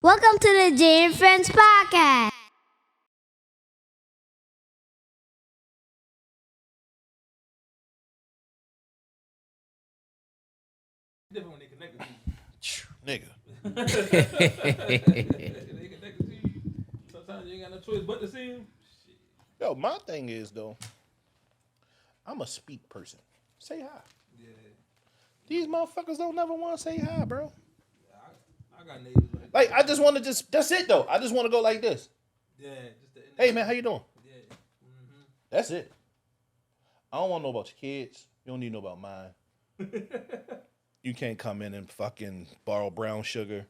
Welcome to the Jay and Friends podcast. Different when they connected to Nigga. you. They connected to you. Sometimes you ain't got no choice but to see them. Yo, my thing is though, I'm a speak person. Say hi. Yeah, These motherfuckers don't never want to say hi, bro. I got neighbors like Like I just want to that's it though. I just want to go like this. yeah, just the Hey man, how you doing? yeah. Mm-hmm. That's it. I don't want to know about your kids. You don't need to know about mine. You can't come in and fucking borrow brown sugar.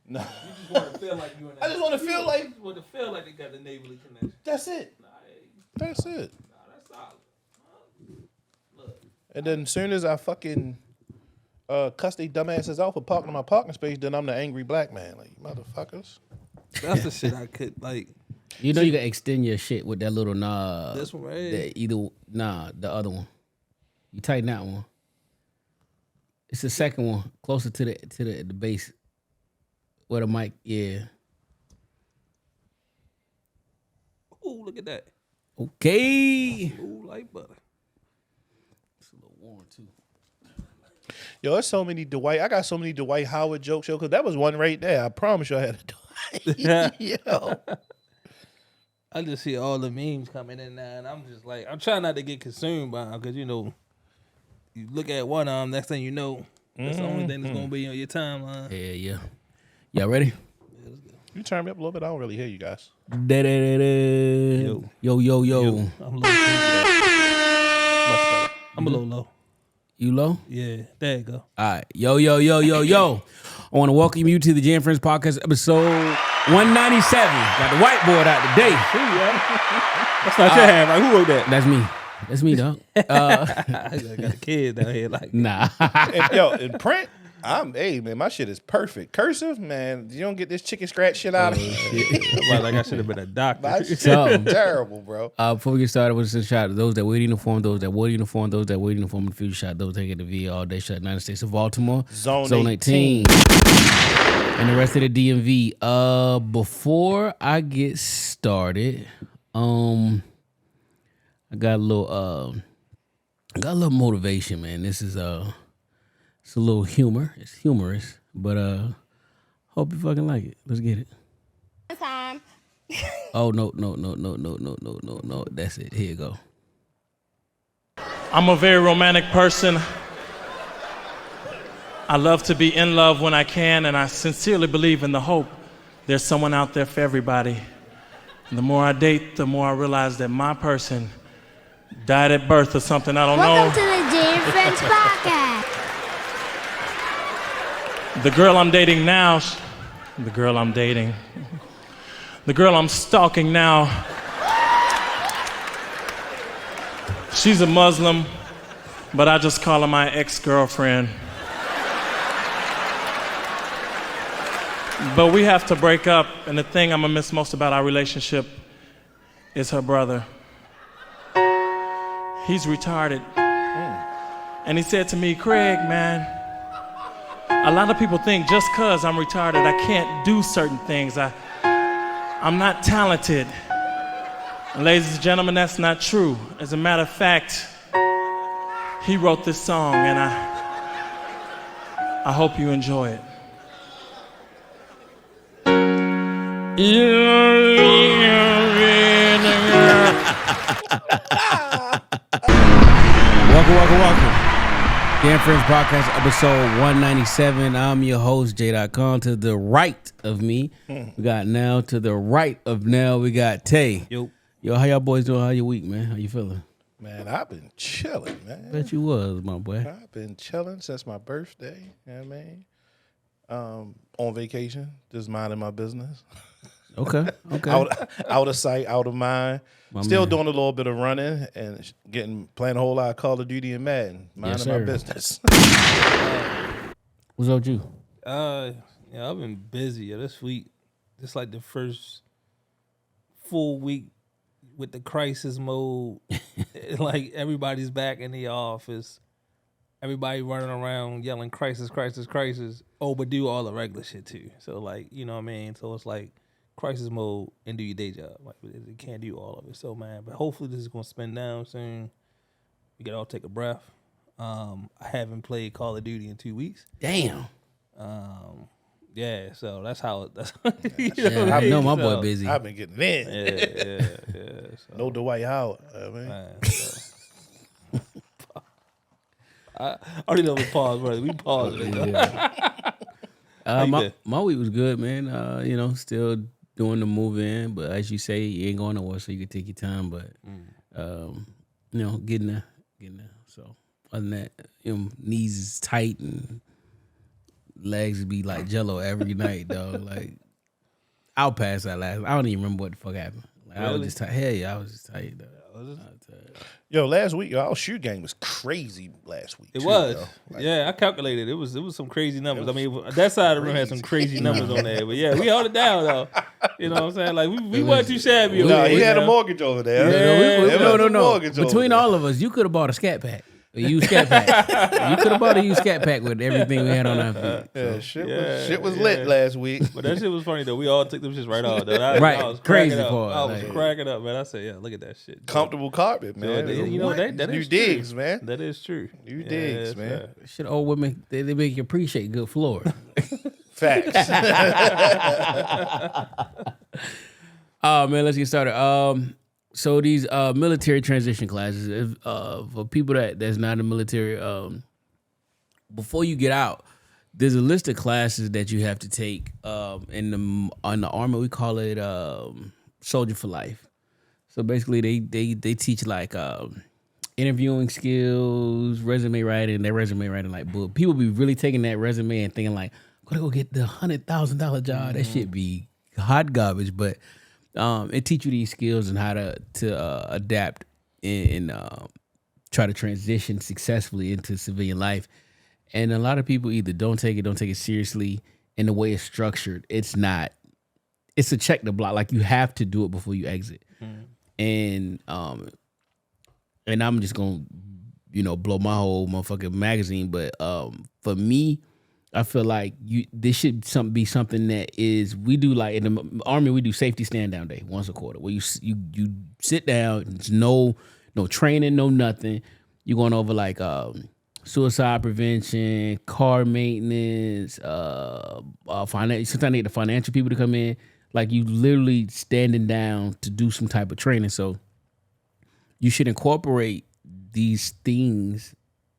No. You just want to feel like you in that. I just want to feel like want to feel like they got the neighborly connection. that's it. Nah, That's it. that's solid. Look, And then as soon as I fucking cuss these dumbasses out for parking in my parking space, then I'm the angry black man. Like, motherfuckers. that's the shit I could like. You know you can extend your shit with that little nah. This one right here. The other one. You tighten that one. It's the second one, closer to the base. Where the mic, yeah. Ooh, look at that. Okay. Ooh, like butter. It's a little warm too. Yo, there's so many Dwight. I got so many Dwight Howard jokes, yo, because that was one right there. I promise you I had a Dwight. Yo. I just see all the memes coming in now, and I'm just like, I'm trying not to get consumed by them, because, you know, you look at one of them, next thing you know, that's the only thing that's going to be on your timeline. Yeah. Y'all ready? You turn me up a little bit. I don't really hear you guys. Yo. I'm a little low. I'm a little low. You low? Yeah, there you go. All right. Yo. I want to welcome you to the Jam Friends Podcast, episode 197. Got the whiteboard out today. That's not your hand, right? Who wrote that? That's me, dog. I got a kid down here like Nah. In print, hey man, my shit is perfect. Cursive, man, you don't get this chicken scratch shit out of Well, like I should have been a doctor. My shit So- is terrible, bro. Before we get started, we'll just shout out those that wear uniform, those that wore uniform, those that wear uniform in the future, shout out those that get the VA all day, shout out United States of Baltimore, Zone 18, and the rest of the DMV. Before I get started, I got a little motivation, man. This is it's a little humor. It's humorous, but hope you fucking like it. Let's get it. Time. Oh no. That's it. Here you go. I'm a very romantic person. I love to be in love when I can, and I sincerely believe in the hope there's someone out there for everybody. And the more I date, the more I realize that my person died at birth or something, I don't Welcome to know. the Jay and Friends podcast. The girl I'm stalking now, she's a Muslim, but I just call her my ex-girlfriend. But we have to break up, and the thing I'm gonna miss most about our relationship is her brother. He's retarded. And he said to me, Craig, man, a lot of people think just cause I'm retarded, I can't do certain things. I'm not talented. And ladies and gentlemen, that's not true. As a matter of fact, he wrote this song, and I hope you enjoy it. Welcome. Jam Friends Podcast, episode 197. I'm your host, J.com. To the right of me, we got Nell. To the right of Nell, we got Tay. Yo. How y'all boys doing? How your week, man? How you feeling? Man, I've been chilling, man. Bet you was, my boy. I've been chilling since my birthday. You know what I mean? On vacation, just minding my business. Okay. Out of sight, out of mind. Still doing a little bit of running and playing a whole lot of Call of Duty and Madden. Minding my business. What's up with you? Yeah, I've been busy. Yeah, this week, it's like the first full week with the crisis mode. Like everybody's back in the office. everybody running around yelling crisis, crisis, crisis. Oh, but do all the regular shit too. So like, you know what I mean? So it's like crisis mode and do your day job. Like you can't do all of it. So man, but hopefully this is gonna spin down soon. We can all take a breath. I haven't played Call of Duty in 2 weeks. Damn. Yeah, so that's how. That's I know my boy busy. I've been getting in. Yeah. So, No Dwight Howard. man, so. I already know we pause, brother. We pause. My week was good, man. You know, still doing the move in, but as you say, you ain't going nowhere, so you can take your time. But you know, getting there. So other than that, you know, knees is tight and legs be like Jello every night, dog. Like I'll pass that last. I don't even remember what the fuck happened. Like, I was just tired. Hell yeah, I was just tired. Dog. Yo, last week, our shoot game was crazy last week. It too, was. yo. Like, Yeah, I calculated. It was some crazy numbers. I mean, that side of the room had some crazy numbers on there. But yeah, we held it down though. You know what I'm saying? Like we weren't too shabby. No, over he there, had a now. mortgage over there. Yeah, No. Between all of us, you could have bought a scat pack. A used scat pack. You could have bought a used scat pack with everything we had on our feet. Yeah, shit was lit last week. But that shit was funny though. We all took them shits right off. Though. Right, I was crazy cracking up. part, I was like- cracking up, man. I said, yeah, look at that shit. Comfortable carpet, man. You know that New is digs, true. man. That is true. New digs, man. Shit, old women, they make you appreciate good floor. Facts. Oh man, let's get started. So these military transition classes, for people that's not in the military, before you get out, there's a list of classes that you have to take. On the Army, we call it Soldier for Life. So basically, they teach like interviewing skills, resume writing. Their resume writing like book. People be really taking that resume and thinking like, I'm gonna go get the $100,000 job. That shit be hot garbage, but it teach you these skills and how to adapt and try to transition successfully into civilian life. And a lot of people either don't take it seriously. And the way it's structured, it's a check the block. Like you have to do it before you exit. And I'm just gonna, blow my whole motherfucking magazine. But for me, I feel like this should be something that is, we do like in the Army, we do safety stand down day once a quarter where you sit down, it's no training, no nothing. You're going over like suicide prevention, car maintenance, sometimes they need the financial people to come in. Like you literally standing down to do some type of training. So you should incorporate these things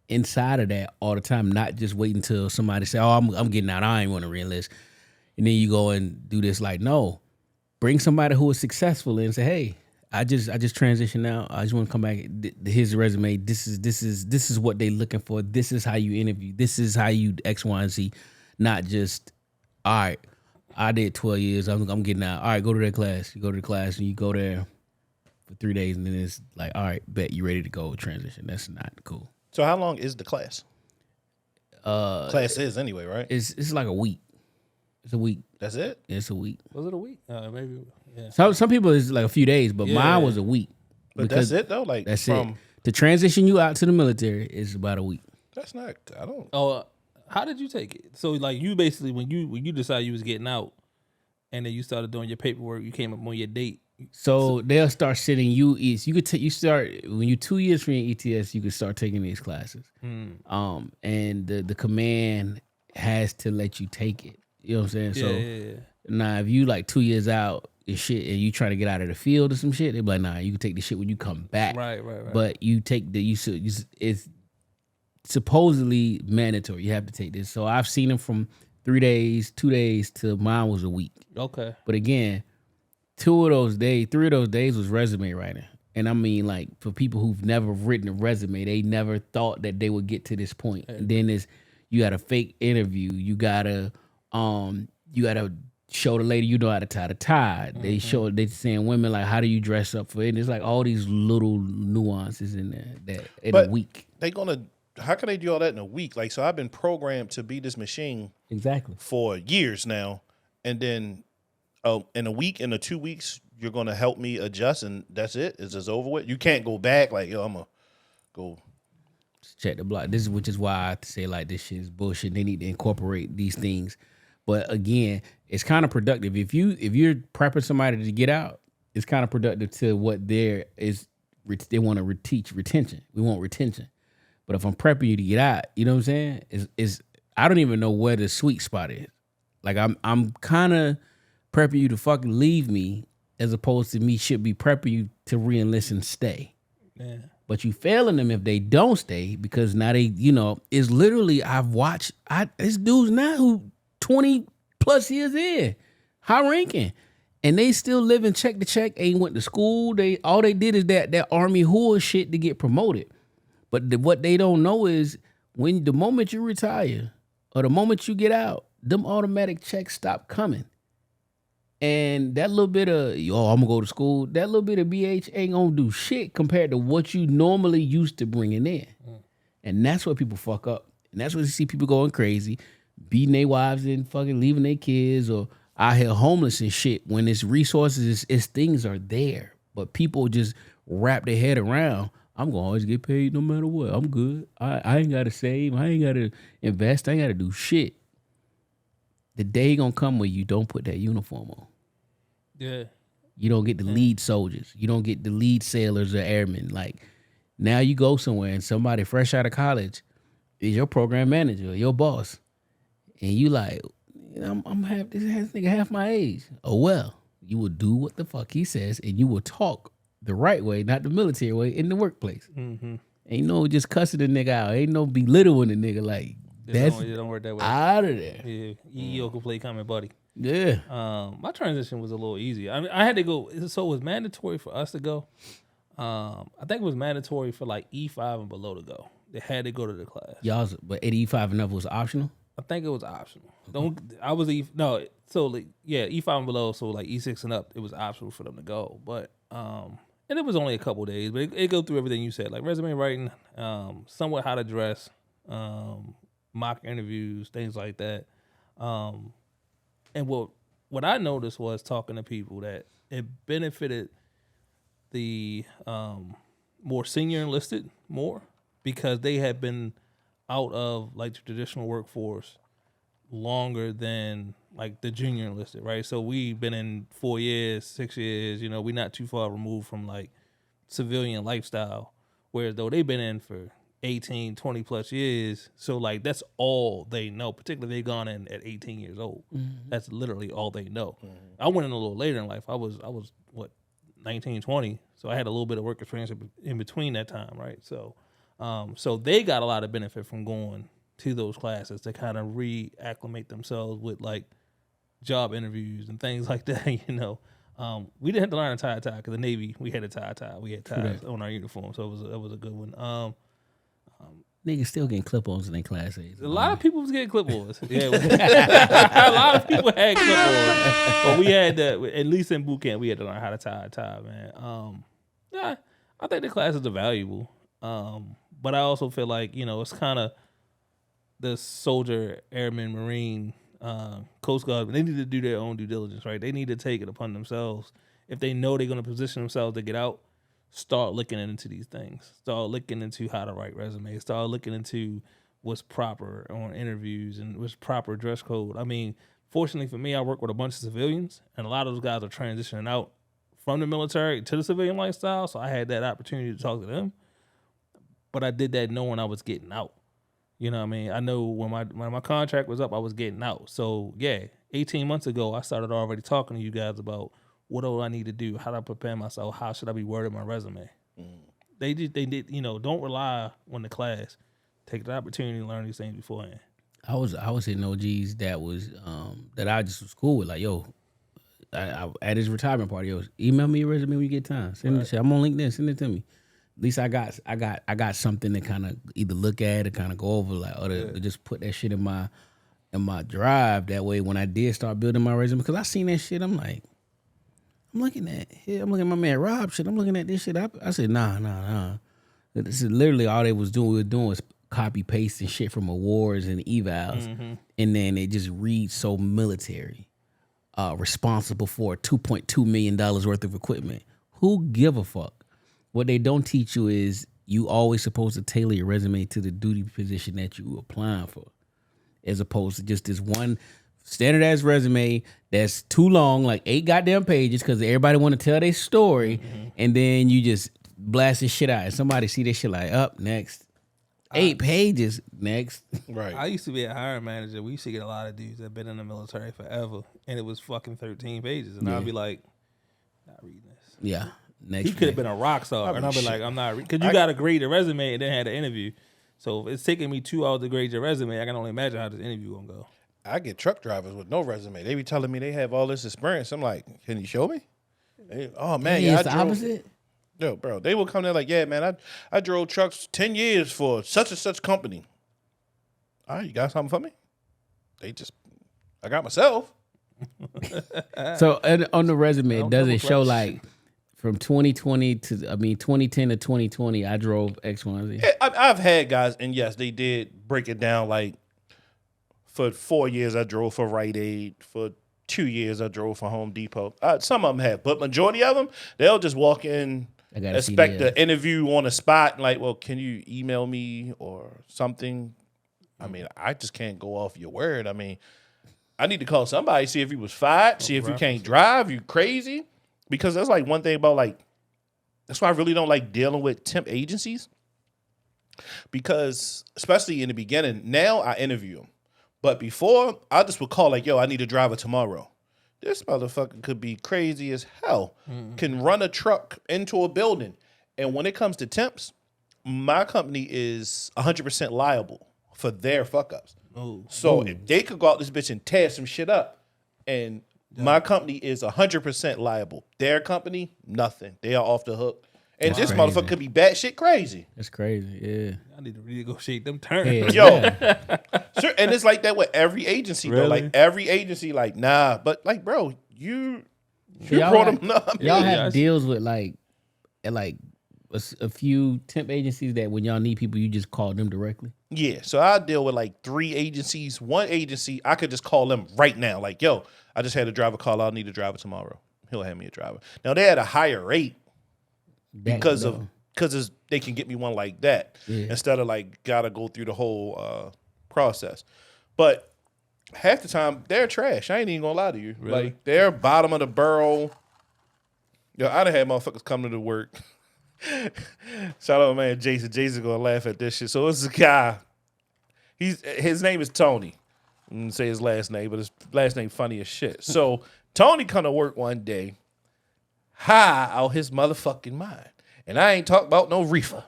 inside of that all the time, not just wait until somebody say, "Oh, I'm getting out. I ain't want to re-enlist," and then you go and do this. Like, no, bring somebody who is successful and say, "Hey, I just transitioned out. I just want to come back. Here's the resume. This is what they looking for. This is how you interview. This is how you X, Y, and Z. Not just, all right, I did 12 years. I'm getting out. All right, go to that class. You go to the class and you go there for 3 days, and then it's like, all right, bet you ready to go transition. That's not cool. So how long is the class? Class is anyway, right? It's like a week. It's a week. That's it? It's a week. Was it a week? Maybe. Yeah. Some people it's like a few days, but mine was a week. But that's it though. Like that's it. To transition you out to the military is about a week. That's not. I don't. Oh, how did you take it? So like you basically when you decided you was getting out, and then you started doing your paperwork, you came up on your date. So they'll start sending you each. You could you start when you're 2 years from your ETS. You could start taking these classes. And the command has to let you take it. You know what I'm saying? Now if you like 2 years out and shit, and you try to get out of the field or some shit, they be like, nah, you can take the shit when you come back. Right. But you take it's supposedly mandatory. You have to take this. So I've seen them from 3 days, 2 days to mine was a week. Okay. But again, 3 of those days was resume writing. And I mean, like, for people who've never written a resume, they never thought that they would get to this point. And then you got a fake interview. You gotta show the lady you know how to tie the tie. They saying women like, how do you dress up for it? And it's like all these little nuances in there that in a week. How can they do all that in a week? Like, so I've been programmed to be this machine for years now, and then in a week, in the 2 weeks, you're gonna help me adjust, and that's it. It's just over with. You can't go back like, yo, I'm gonna go box, check the block. This is which is why I say like this shit is bullshit. They need to incorporate these things. But again, it's kind of productive. If you're prepping somebody to get out, it's kind of productive to what there is. They want to teach retention. We want retention. But if I'm prepping you to get out, you know what I'm saying? Is I don't even know where the sweet spot is. Like I'm kind of prepping you to fucking leave me, as opposed to me should be prepping you to re-enlist and stay. Yeah. But you failing them if they don't stay, because now they, it's literally, I've watched this dude's now who 20 plus years in, high ranking, and they still living check to check, ain't went to school. All they did is that Army whore shit to get promoted. But what they don't know is when the moment you retire or the moment you get out, them automatic checks stop coming. And that little bit of, I'm going to go to school, that little bit of BH ain't going to do shit compared to what you normally used to bringing in. And that's what people fuck up. And that's what you see people going crazy, beating their wives and fucking leaving their kids, or out here homeless and shit, when it's resources, it's things are there. But people just wrap their head around, I'm going to always get paid no matter what. I'm good. I ain't got to save. I ain't got to invest. I ain't got to do shit. The day going to come where you don't put that uniform on. Yeah. You don't get the lead soldiers. You don't get the lead sailors or airmen. Like, now you go somewhere and somebody fresh out of college is your program manager or your boss. And you like, I'm half, this nigga half my age. Oh, well, you will do what the fuck he says, and you will talk the right way, not the military way, in the workplace. Mm-hmm. Ain't no just cussing the nigga out. Ain't no belittling the nigga. Like, It don't work that way. Out of there. Yeah, EEO can play comment buddy. Yeah. My transition was a little easier. I mean, I had to go. So it was mandatory for us to go. I think it was mandatory for like E5 and below to go. They had to go to the class. Y'all's, but at E5 and up was optional? I think it was optional. E5 and below. So like E6 and up, it was optional for them to go. But and it was only a couple days. But it go through everything you said, like resume writing, somewhat how to dress, mock interviews, things like that. And what I noticed was talking to people that it benefited the more senior enlisted more, because they had been out of like the traditional workforce longer than like the junior enlisted, right? So we've been in 4 years, 6 years, we're not too far removed from like civilian lifestyle, whereas though they've been in for 18, 20 plus years. So like that's all they know, particularly they've gone in at 18 years old. Mm-hmm. That's literally all they know. Mm-hmm. I went in a little later in life. I was what, 19, 20. So I had a little bit of work experience in between that time, right? So so they got a lot of benefit from going to those classes to kind of reacclimate themselves with like job interviews and things like that, We didn't have to learn a tie because the Navy, we had a tie. We had ties on our uniform, so it was a good one. Niggas still getting clip-ons in their classes. A lot of people was getting clip-ons. Yeah, a lot of people had clip-ons. But we had to, at least in boot camp, we had to learn how to tie a tie, man. Yeah, I think the classes are valuable. But I also feel like, it's kind of the soldier, airman, Marine, Coast Guard, they need to do their own due diligence, right? They need to take it upon themselves. If they know they're going to position themselves to get out, start looking into these things. Start looking into how to write resumes. Start looking into what's proper on interviews and what's proper dress code. I mean, fortunately for me, I work with a bunch of civilians, and a lot of those guys are transitioning out from the military to the civilian lifestyle, so I had that opportunity to talk to them. But I did that knowing I was getting out. You know what I mean? I know when my contract was up, I was getting out. So, yeah, 18 months ago, I started already talking to you guys about what do I need to do? How do I prepare myself? How should I be wording my resume? They did, don't rely on the class. Take the opportunity to learn these things beforehand. I was hitting OGs that was that I just was cool with. Like, yo, I at his retirement party, yo, email me your resume when you get time. Send it. I'm on LinkedIn. Send it to me. At least I got something to kind of either look at or kind of go over, like, or to just put that shit in my drive. That way, when I did start building my resume, because I seen that shit, I'm looking at my man Rob shit. I'm looking at this shit. I said, nah. This is literally all they was doing. We were doing was copy pasting shit from awards and evals, and then it just reads so military. Responsible for $2.2 million worth of equipment. Who give a fuck? What they don't teach you is you always supposed to tailor your resume to the duty position that you applying for, as opposed to just this one standardized resume that's too long, like 8 goddamn pages, because everybody want to tell their story, and then you just blast this shit out, and somebody see this shit like, up next. 8 pages next. Right. I used to be a hiring manager. We used to get a lot of dudes that been in the military forever, and it was fucking 13 pages, and I'd be like, not reading this. Yeah. Next. He could have been a rock star, and I'd be like, I'm not reading, because you got to grade the resume and then had an interview. So if it's taking me 2 hours to grade your resume, I can only imagine how this interview gonna go. I get truck drivers with no resume. They be telling me they have all this experience. I'm like, can you show me? Oh man, Yeah, yeah, it's the opposite. Yo, bro, they will come there like, yeah, man, I drove trucks 10 years for such and such company. All right, you got something for me? I got myself. So on the resume, does it show like from 2020 to 2010 to 2020? I drove X, Y, and Z. Yeah, I've had guys, and yes, they did break it down. Like for 4 years, I drove for Rite Aid. For 2 years, I drove for Home Depot. Some of them have, but majority of them, they'll just walk in, expect the interview on the spot, and like, well, can you email me or something? I mean, I just can't go off your word. I mean, I need to call somebody, see if you was fired, see if you can't drive, you crazy. Because that's like one thing about like, that's why I really don't like dealing with temp agencies. Because especially in the beginning, now I interview them. But before, I just would call like, yo, I need a driver tomorrow. This motherfucker could be crazy as hell. Can run a truck into a building. And when it comes to temps, my company is 100% liable for their fuck-ups. So if they could go out this bitch and tear some shit up, and my company is 100% liable. Their company, nothing. They are off the hook. And this motherfucker could be batshit crazy. That's crazy, yeah. I need to renegotiate them terms. Yo, sure. And it's like that with every agency, though. Like every agency, like, nah. But like, bro, you brought them up. Y'all have deals with like a few temp agencies that when y'all need people, you just call them directly? Yeah, so I deal with like 3 agencies. One agency, I could just call them right now. Like, yo, I just had a driver call. I'll need a driver tomorrow. He'll have me a driver. Now, they had a higher rate because they can get me one like that instead of like gotta go through the whole process. But half the time, they're trash. I ain't even gonna lie to you. Really? Like, they're bottom of the barrel. Yo, I'd have had motherfuckers come to work. Shout out, man, Jason. Jason's gonna laugh at this shit. So it's a guy. His name is Tony. I didn't say his last name, but his last name funny as shit. So Tony come to work one day, high out his motherfucking mind, and I ain't talking about no reefer.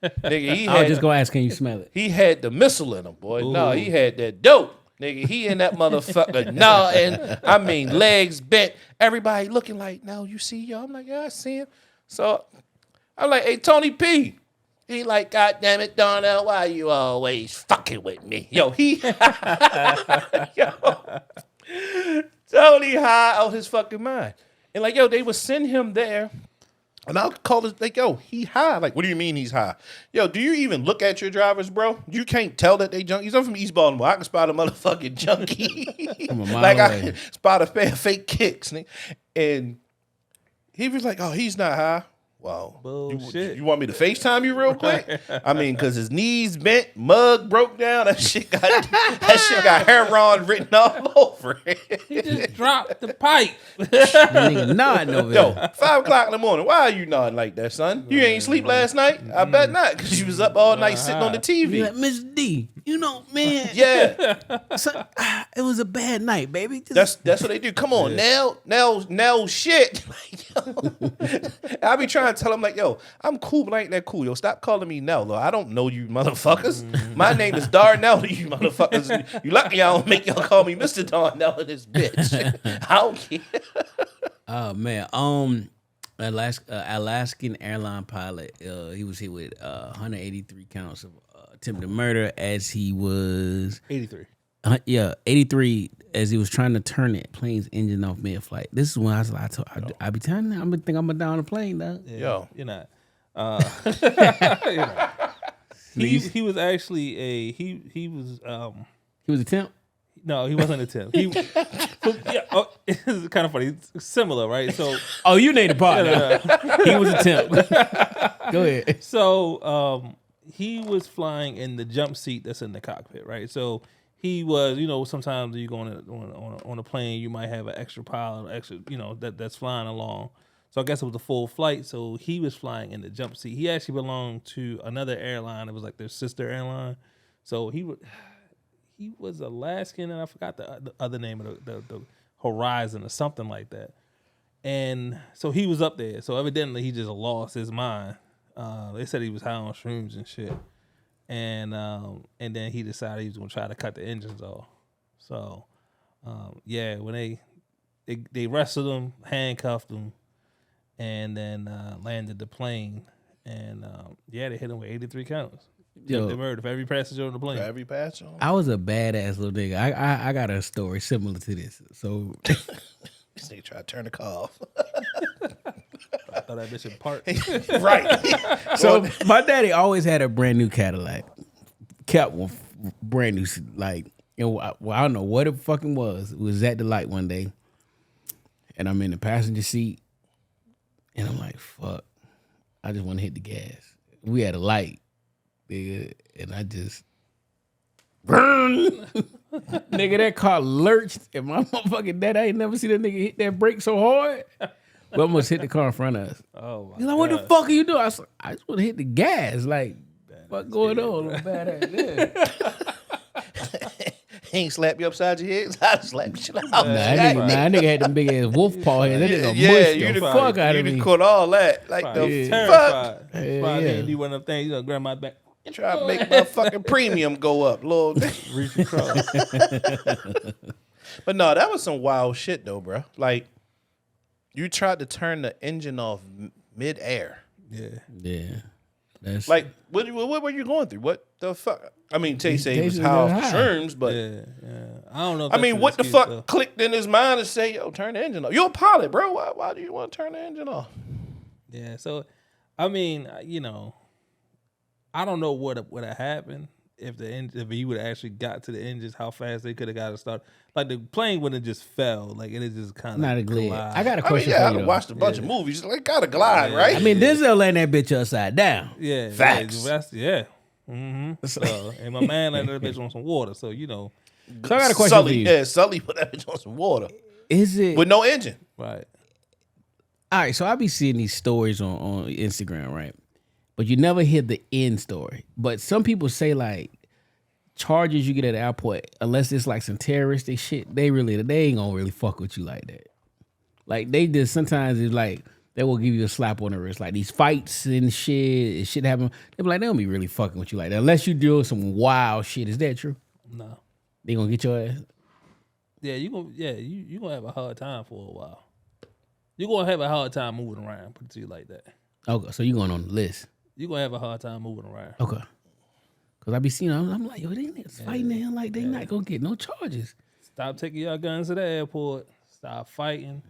Nigga, I was just gonna ask, can you smell it? He had the missile in him, boy. Ooh. No, he had that dope. Nigga, he in that motherfucker. No, and I mean legs bent. Everybody looking like, no, you see yo. I'm like, yeah, I see him. So I'm like, hey, Tony P. He like, God damn it, Darnell, why you always fucking with me? Yo, Tony high out his fucking mind. And like, yo, they would send him there. And I'll call it like, yo, he high. Like, what do you mean he's high? Yo, do you even look at your drivers, bro? You can't tell that they junkies. I'm from East Baltimore. I can spot a motherfucking junkie. Like, I spot a pair of fake kicks. And he was like, oh, he's not high. Wow. Bullshit. You want me to FaceTime you real quick? I mean, because his knees bent, mug broke down. That shit got heroin written all over it. He just dropped the pipe. Nigga nodding over Yo, there. 5 o'clock in the morning. Why are you nodding like that, son? You ain't sleep last night? I bet not, because you was up all night sitting on the TV. You're like, Miss D, you know, man. Yeah. It was a bad night, baby. That's what they do. Come on, now shit. I be trying to tell them like, yo, I'm cool, but I ain't that cool. Yo, stop calling me Nell. I don't know you motherfuckers. My name is Darnell to you motherfuckers. You lucky I don't make y'all call me Mr. Darnell in this bitch. I don't care. Oh man, Alaskan airline pilot. He was hit with 183 counts of attempted murder as he was 83. 83 as he was trying to turn the plane's engine off mid-flight. This is when I was like, I be telling you, I'm gonna think I'm gonna down the plane, though. Yeah, yo, you're not. He was actually he was a temp. No, he wasn't a temp. It's kind of funny. It's similar, right? So, you named the partner. He was a temp. Go ahead. So he was flying in the jump seat that's in the cockpit, right? So he was, sometimes you go on a plane, you might have an extra pilot, that's flying along. So I guess it was a full flight. So he was flying in the jump seat. He actually belonged to another airline. It was like their sister airline. So he was Alaskan, and I forgot the other name of the Horizon or something like that. And so he was up there. So evidently he just lost his mind. They said he was high on shrooms and shit. And then he decided he was gonna try to cut the engines off. So when they arrested him, handcuffed him, and then landed the plane. And they hit him with 83 counts. Attempted murder for every passenger on the plane. For every passenger. I was a badass little nigga. I got a story similar to this. So This nigga tried to turn the car off. I thought that bitch in part. Right. So my daddy always had a brand new Cadillac. Kept one brand new, like, I don't know what it fucking was. It was at the light one day, and I'm in the passenger seat, and I'm like, fuck, I just want to hit the gas. We had a light, nigga, and I just, nigga, that car lurched, and my motherfucking dad, I ain't never seen that nigga hit that brake so hard. We almost hit the car in front of us. Oh my He's like, what the fuck are you doing? I was like, I just want to hit the gas. Like, what going on, little badass? Yeah. He ain't slap you upside your head. I slap you shit out. Nah, that nigga had them big ass wolf paw hands. That nigga mushed the fuck out of me. You caught all that. Like Probably the terrified. fuck. Probably do one of them things, grab my back, Try to make my fucking premium go up, Lord. reach across. But no, that was some wild shit though, bro. Like, you tried to turn the engine off mid-air. Yeah. That's Like, what were you going through? What the fuck? I mean, Tay say it was high off the shrooms, but Yeah. I don't know. If I that's mean, an what the excuse, fuck though. clicked in his mind to say, yo, turn the engine off? You're a pilot, bro. Why do you want to turn the engine off? Yeah. So, I mean, I don't know what would have happened if he would have actually got to the engines, how fast they could have got it started. Like, the plane would have just fell. Like, it is just kind of not a glide. I got a I mean, question yeah, for you. I've watched a bunch of movies. Like, gotta glide, right? I mean, Denzel laying that bitch upside down. Yeah. Facts. Yeah. Mm-hmm. So, and my man landed that bitch on some water. So, So I got a question for you. Yeah, Sully put that bitch on some water Is it with no engine. right. all right? So I be seeing these stories on Instagram, right? But you never hear the end story. But some people say like charges you get at the airport, unless it's like some terroristic shit, they ain't gonna really fuck with you like that. Like they just sometimes it's like they will give you a slap on the wrist, like these fights and shit happen. They be like, they don't be really fucking with you like that unless you do some wild shit. Is that true? No. They gonna get your ass. Yeah, you gonna have a hard time for a while. You're gonna have a hard time moving around, put it to you like that. Okay, so you going on the list? You're gonna have a hard time moving around. Okay. Cause I be seeing, I'm like, yo, they niggas fighting in like they not gonna get no charges. Stop taking your guns to the airport. Stop fighting.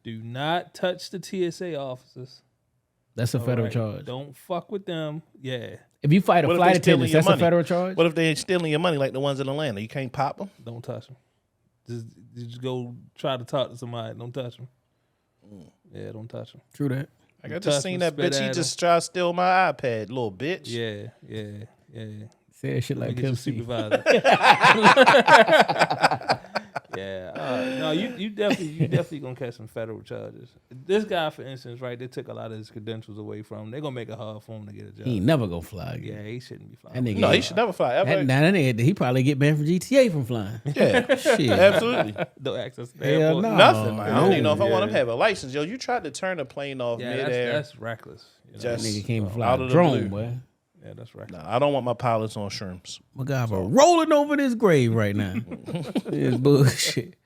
Do not touch the TSA officers. That's a All federal right? charge. Don't fuck with them. Yeah. If you fight a What if flight they stealing attendant, your that's a money? federal charge. What if they stealing your money like the ones in Atlanta? You can't pop them. Don't touch them. Just go try to talk to somebody. Don't touch them. Yeah, don't touch them. True that. Like, I Touch just seen them, that spit bitch. He at just tried to steal my iPad, little bitch. Yeah. Say that shit like Get your Pimp C. supervisor. Yeah. No, you definitely gonna catch some federal charges. This guy, for instance, right? They took a lot of his credentials away from him. They're gonna make it hard for him to get a job. He ain't never gonna fly again. Yeah, he shouldn't be That flying. nigga. No, he should never fly ever. That nigga, he probably get banned from GTA from flying. Yeah, Shit. absolutely. No access to the Hell airport. no. Nothing. Like, I don't even know if I Yeah. want him to have a license. Yo, you tried to turn the plane off Yeah, midair. that's reckless. You know? Just Nigga can't even fly out a of the drone, blue. boy. Yeah, that's reckless. Nah, I don't want my pilots on shrooms. My God, bro, rolling over this grave right now. It's bullshit.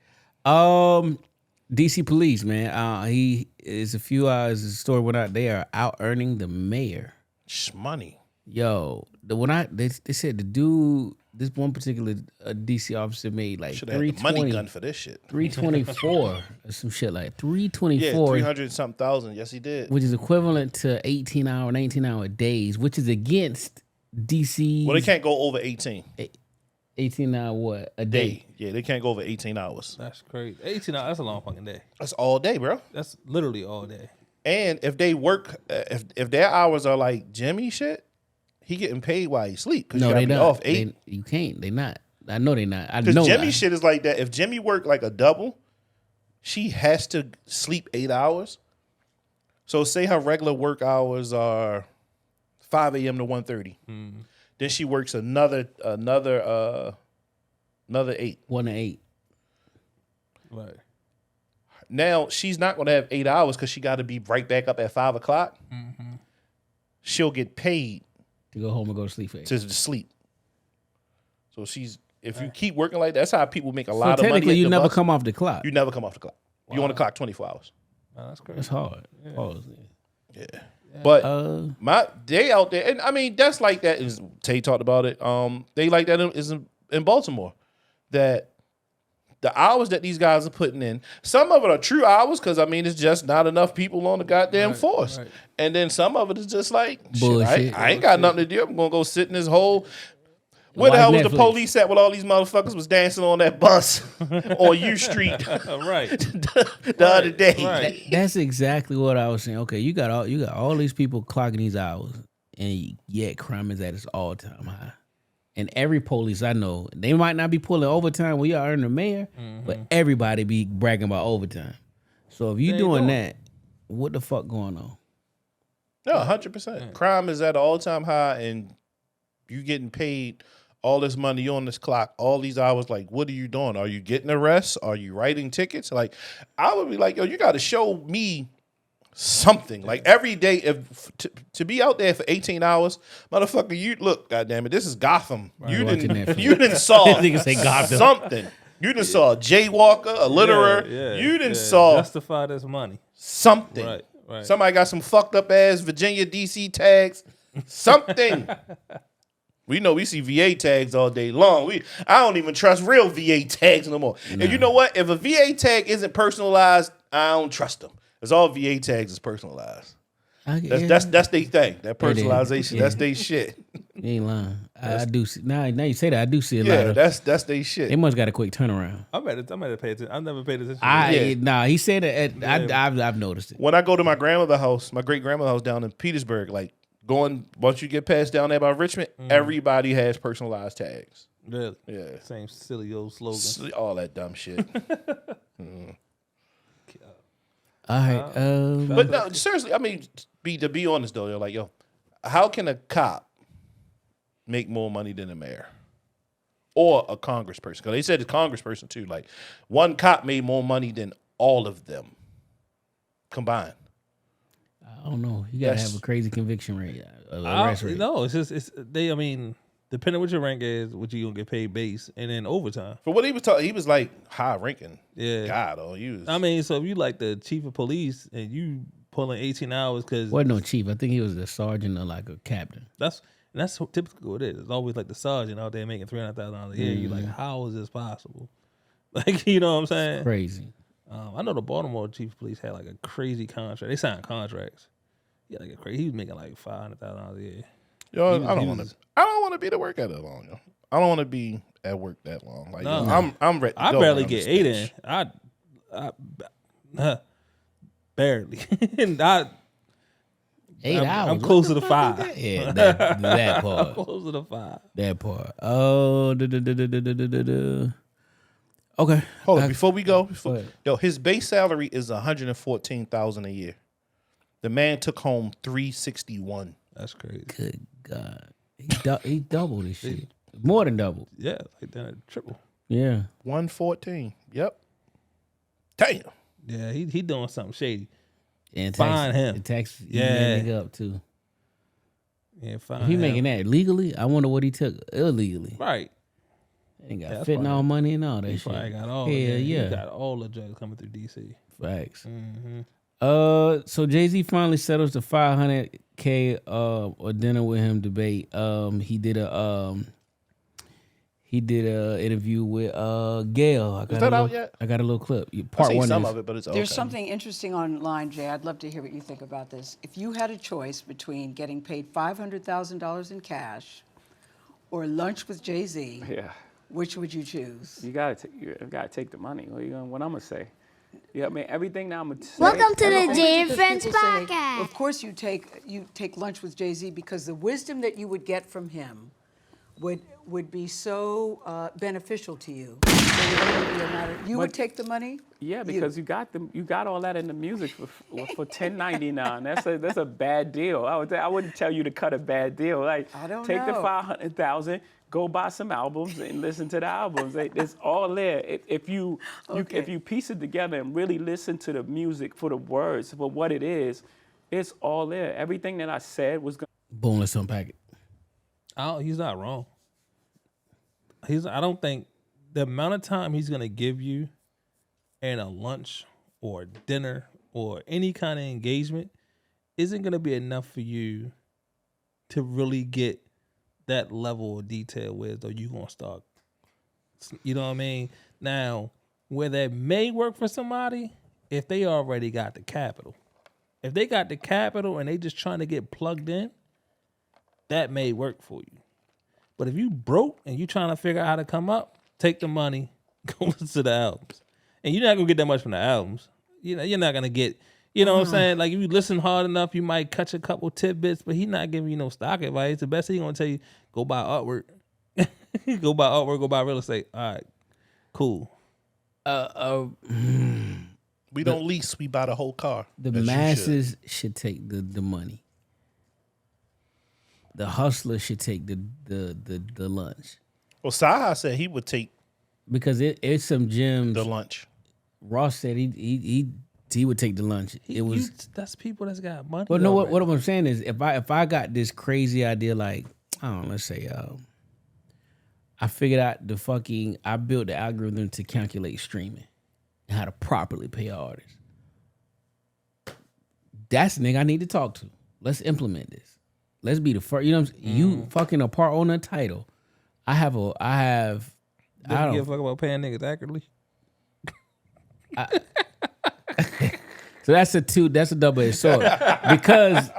DC police, man. He is a few hours. The story went out. They are out earning the mayor. Money. Yo, they said the dude, this one particular DC officer made like Should have had the money 320, gun for this shit. 324 or some shit like Yeah, 324. 300 something thousand. Yes, he did. Which is equivalent to 18-hour, 19-hour days, which is against DC's Well, they can't go over 18 18-hour what a day. Yeah, they can't go over 18 hours. That's crazy. 18 hours. That's a long fucking day. That's all day, bro. That's literally all day. And if they work, if their hours are like Jimmy shit, he getting paid while he sleep. No, they not. Off 8. You can't. They not. I know they not. I know Because Jimmy that. shit is like that. If Jimmy worked like a double, she has to sleep 8 hours. So say her regular work hours are 5 a.m. to 1:30. Then she works another 8. 1 to 8. Right. Now she's not going to have 8 hours because she got to be right back up at 5 o'clock. She'll get paid To go home and go to sleep for 8. to sleep. So if you keep working like that, that's how people make a So lot of money. technically, at you the never bus. come off the clock. You never come off the clock. You on the clock 24 hours. Oh, that's crazy. That's hard. Pause. Yeah. But Uh, they out there, and I mean that's like that. Is Tay talked about it? They like that in Baltimore. That the hours that these guys are putting in, some of it are true hours because I mean it's just not enough people on the goddamn force, right. and then some of it is just like shit, Bullshit. I ain't got nothing to do. I'm gonna go sit in this hole. Where the Watch hell was the Netflix. police at when all these motherfuckers was dancing on that bus on U Street Right. the other day? Right. that's exactly what I was saying. Okay, you got all these people clocking these hours, and yet crime is at its all time high. And every police I know, they might not be pulling overtime when you are earning the mayor, but everybody be bragging about overtime. So if you They doing doing that, what the fuck going on? No, 100%. Crime is at an all-time high, and you getting paid all this money, you on this clock, all these hours. Like, what are you doing? Are you getting arrests? Are you writing tickets? Like, I would be like, yo, you got to show me something. Like, every day, to be out there for 18 hours, motherfucker, you look, goddamn it, this is Gotham. You watching didn't, Netflix. you didn't saw Nigga say Gotham. something. You didn't saw a jaywalker, a litterer. You didn't saw justify this money. something. Right. Right. Somebody got some fucked up ass Virginia DC tags. Something. We know we see VA tags all day long. I don't even trust real VA tags no more. And you know what? If a VA tag isn't personalized, I don't trust them. Because all VA tags is personalized. That's their thing. That personalization. Yeah. That's their shit. You ain't lying. I do see now you say that, I do see a lot Yeah, of that's their shit. they must got a quick turnaround. I might have paid attention. I've never paid attention. He said that I've noticed it. When I go to my grandmother's house, my great grandmother's house down in Petersburg, like once you get past down there by Richmond, everybody has personalized tags. Really? Yeah. Same silly old slogan. All that dumb shit. All right. But no, seriously, I mean, to be honest though, you're like, yo, how can a cop make more money than a mayor or a congressperson? Because they said a congressperson too. Like, one cop made more money than all of them combined. I don't know. You gotta Yes. have a crazy conviction rate, arrest rate. No, it's just I mean, depending what your rank is, what you gonna get paid base, and then overtime. For what he was talking, he was like high ranking. Yeah. God, oh, he was. I mean, so if you like the chief of police and you pulling 18 hours because Wasn't no chief. I think he was a sergeant or like a captain. that's typically what it is. It's always like the sergeant out there making $300,000 a year. You're like, how is this possible? Like, you know what I'm saying? Crazy. I know the Baltimore chief of police had like a crazy contract. They signed contracts. Yeah, like a crazy. He was making like $500,000 a year. Yo, He was- I he don't was- want to be to work at that long, yo. I don't want to be at work that long. Like, No. yo, I'm ready. To I go barely around get this 8 bitch. in. I barely. And 8 hours. I'm closer to 5. Yeah, that part. Closer to 5. That part. Oh, okay. Hold on, before we go, ahead. yo, his base salary is $114,000 a year. The man took home $361,000. That's crazy. Good God, he doubled this shit. More than double. Yeah, like that triple. Yeah. 114. Yep. Damn. Yeah, he doing something shady. And Fine him. The tax, Yeah. nigga up too. Yeah, fine. If he making that legally, I wonder what he took illegally. right. Ain't got that's fentanyl probably- money and all that He shit. probably got all. Hell He yeah. got all the drugs coming through DC. Facts. Mm-hmm. So Jay-Z finally settles the $500K or dinner with him debate. He did a interview with Gail. Is that out yet? I got a little clip. I Part see one some is, of it, but it's There's okay. something interesting online, Jay. I'd love to hear what you think about this. If you had a choice between getting paid $500,000 in cash or lunch with Jay-Z, Yeah, which would you choose? you gotta take the money. What I'm gonna say? Yeah, I mean, everything that I'm gonna say. Welcome to the Only Jay and because Friends people say, podcast. Of course, you take lunch with Jay-Z because the wisdom that you would get from him would be so beneficial to you. That it wouldn't be a matter. You would take the money. Yeah, because you got all that in the music for $10.99. That's a bad deal. I wouldn't tell you to cut a bad deal. Like, I don't take the know. 500,000, go buy some albums and listen to the albums. It's all there. If you piece it together and really listen to the music for the words for what it is, it's all there. Everything that I said was gonna. Boom, let's unpack it. He's not wrong. I don't think the amount of time he's gonna give you in a lunch or dinner or any kind of engagement isn't gonna be enough for you to really get that level of detail with, or you gonna start. You know what I mean? Now, where that may work for somebody, if they already got the capital. If they got the capital and they just trying to get plugged in, that may work for you. But if you broke and you trying to figure out how to come up, take the money, go listen to the albums. And you're not gonna get that much from the albums. You know, you're not gonna get, you know what I'm saying? Like if you listen hard enough, you might catch a couple tidbits, but he's not giving you no stock advice. The best thing he's gonna tell you, go buy artwork. Go buy artwork, go buy real estate. All right, cool. We don't lease, we buy the whole car. The as you masses should take the money. The hustler should take the lunch. Well, Saha said he would take Because it's some gems. the lunch. Ross said he would take the lunch. It was That's people that's got money. But no, already. what I'm saying is, if I got this crazy idea, like I don't know, let's say, I figured out I built the algorithm to calculate streaming and how to properly pay artists. That's the nigga I need to talk to. Let's implement this. Let's be the first. You know, what I'm saying? You fucking a part owner title. I Don't give a fuck about paying niggas accurately. So that's a double-edged sword because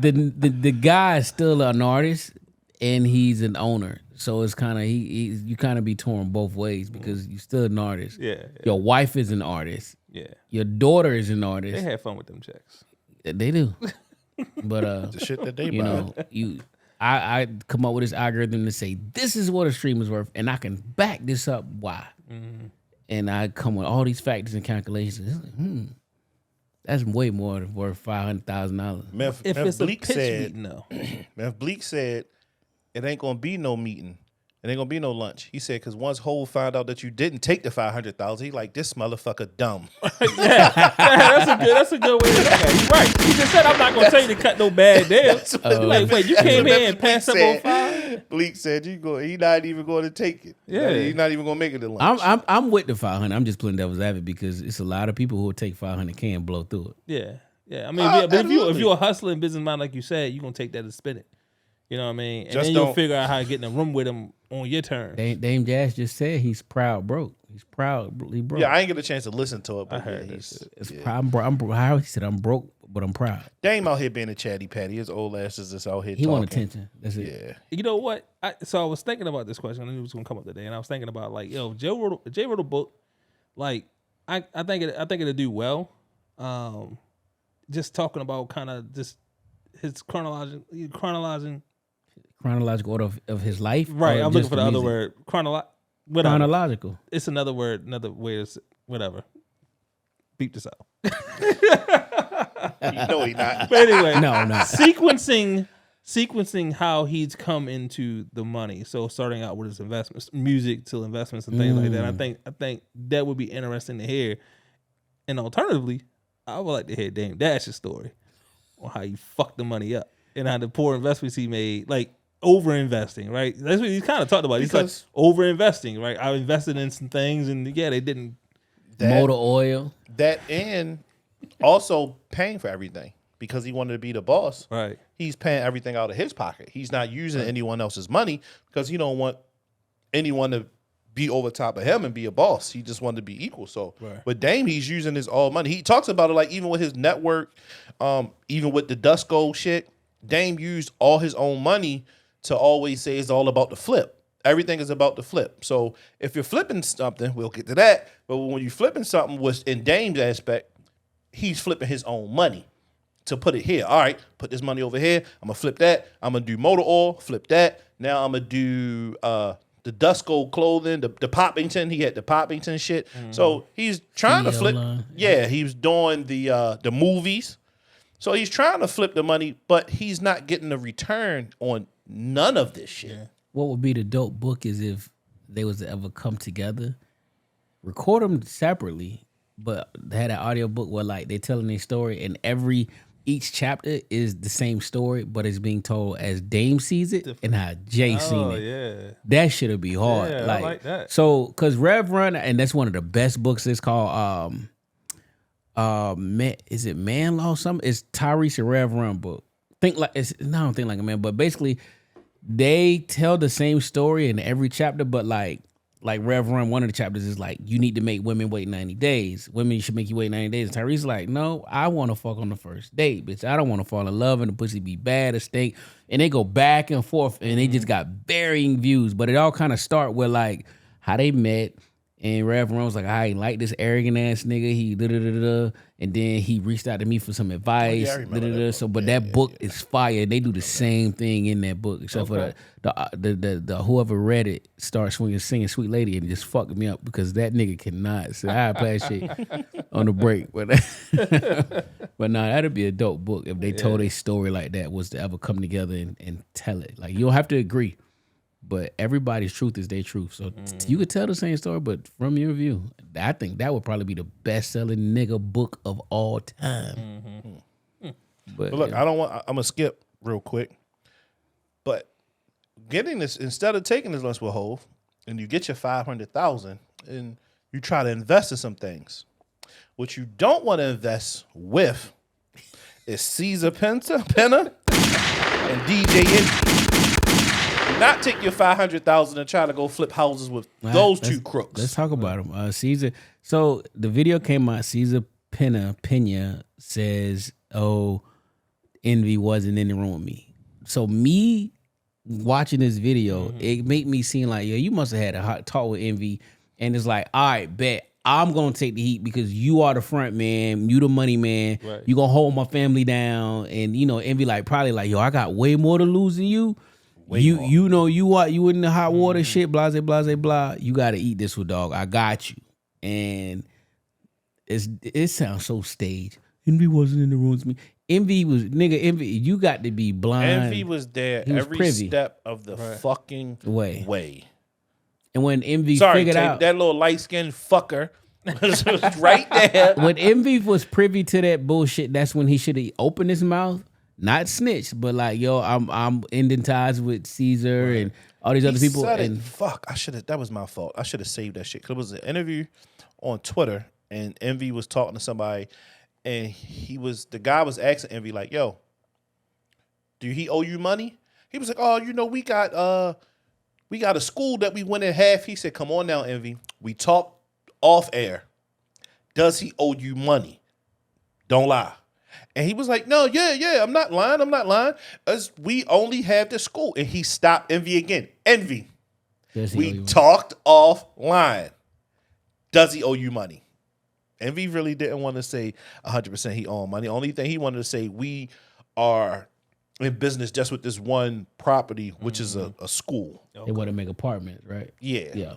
the guy is still an artist and he's an owner. So it's kind of you kind of be torn both ways because you're still an artist. Yeah. Your wife is an artist. Yeah. Your daughter is an They artist. had fun with them checks. They do. But The shit that they you buy. know, I come up with this algorithm to say this is what a stream is worth, and I can back this up why. Mm-hmm. And I come with all these factors and calculations. It's like, that's way more than worth $500,000. Meth If it's Bleak a pitch said, meeting, though. Meth Bleak said, it ain't gonna be no meeting. It ain't gonna be no lunch. He said, because once Hov found out that you didn't take the 500,000, he like, this motherfucker dumb. That's a good way to look at it. You're right. He just said, I'm not going to tell you to cut no bad deals. Like, wait, you came here and passed up on 5? Bleak said, he not even going to take it. Yeah. He's not even going to make it to lunch. I'm with the 500. I'm just playing devil's advocate because it's a lot of people who will take 500K and blow through it. Yeah. I mean, but if you're a hustling businessman, like you said, you're going to take that and spin it. You know what I mean? And Just then you'll don't- figure out how to get in the room with him on your terms. Dame Jazz just said he's proud broke. He's proudly broke. Yeah, I ain't get a chance to listen to it, but heard yeah, that It's proud. He said I'm broke, but I'm proud. Dame out here being a chatty patty. His old ass is just out here He talking. want attention. That's it. Yeah. You know what? So I was thinking about this question. I knew it was going to come up today. And I was thinking about, like, Jay wrote a book. Like, I think it'll do well. Just talking about kind of just his chronological Order of his life. Right, or I'm looking just for the other music? word. Whatever. Chronological. It's another word, another way to whatever. Beep this out. You know he not. But anyway, No. sequencing how he's come into the money. So starting out with his investments, music to investments and things like that. I think that would be interesting to hear. And alternatively, I would like to hear Dame Dash's story on how he fucked the money up and how the poor investments he made, like over investing, right? That's what he kind of talked about. He's like Because- over investing, right? I invested in some things and yeah, they didn't. Motor oil. That and also paying for everything because he wanted to be the boss. Right. He's paying everything out of his pocket. He's not using anyone else's money because he don't want anyone to be over top of him and be a boss. He just wanted to be equal. So with Dame, he's using his all money. He talks about it like even with his network, even with the Dusko shit, Dame used all his own money to always say it's all about the flip. Everything is about the flip. So if you're flipping something, we'll get to that. But when you're flipping something, was in Dame's aspect, he's flipping his own money to put it here. All right, put this money over here. I'm gonna flip that. I'm gonna do motor oil, flip that. Now I'm gonna do the Dusko clothing, the Poppington. He had the Poppington shit. So he's trying to flip. Yeah, he was doing the movies. So he's trying to flip the money, but he's not getting a return on none of this shit. Yeah. What would be the dope book is if they was to ever come together, record them separately, but they had an audio book where like they telling their story, and each chapter is the same story, but it's being told as Dame sees it and how Jay seen it. Yeah. That shit'll be hard. Yeah, I like that. So, cause Rev Run, and that's one of the best books. It's called is it Man Law something? It's Tyrese and Rev Run book. I don't think like a man, but basically they tell the same story in every chapter, but like Rev Run, one of the chapters is like, you need to make women wait 90 days. Women should make you wait 90 days. And Tyrese's like, no, I want to fuck on the first date, bitch. I don't want to fall in love and the pussy be bad or stink. And they go back and forth and they just got varying views. But it all kind of start with like how they met. And Rev Run was like, I ain't like this arrogant ass nigga. He da-da-da-da-da. And then he reached out to me for some advice. So, but that book is fire. They do the same thing in that book, except for the whoever read it starts singing "Sweet Lady" and just fucked me up because that nigga cannot. So I play shit on the break, but nah, that'd be a dope book if they told a story like that was to ever come together and tell it. Like you don't have to agree, but everybody's truth is their truth. So you could tell the same story, but from your view, I think that would probably be the best-selling nigga book of all time. But look, I'm gonna skip real quick. But getting this, instead of taking this lunch with Hov, and you get your $500,000, and you try to invest in some things. What you don't want to invest with is Caesar Penna and DJ Envy. Not take your $500,000 and try to go flip houses with those two crooks. Let's talk about them. Caesar. So the video came out. Caesar Pena says, "Oh, Envy wasn't in the room with me." So me watching this video, it made me seem like, yo, you must have had a hot talk with Envy, and it's like, all right, bet I'm gonna take the heat because you are the front man, you the money man. Right. You gonna hold my family down, and Envy probably like, yo, I got way more to lose than you. You in the hot water shit, blase, blase, blah. You gotta eat this with dog. I got you. And it sounds so staged. Envy wasn't in the room with me. Envy, you got to be blind. Envy was there every step of the fucking way. And when Envy figured out that little light-skinned fucker was right there. When Envy was privy to that bullshit, that's when he should have opened his mouth. Not snitch, but like, yo, I'm ending ties with Caesar and all these other people. And fuck, that was my fault. I should have saved that shit. Cause it was an interview on Twitter, and Envy was talking to somebody, and the guy was asking Envy like, yo, do he owe you money? He was like, oh, we got a school that we went in half. He said, come on now, Envy. We talked off air. Does he owe you money? Don't lie. And he was like, no, yeah, I'm not lying. As we only have the school. And he stopped Envy again. Envy, we talked offline. Does he owe you money? Envy really didn't want to say 100% he owed money. Only thing he wanted to say, we are in business just with this one property, which is a school. They want to make apartments, right? Yeah.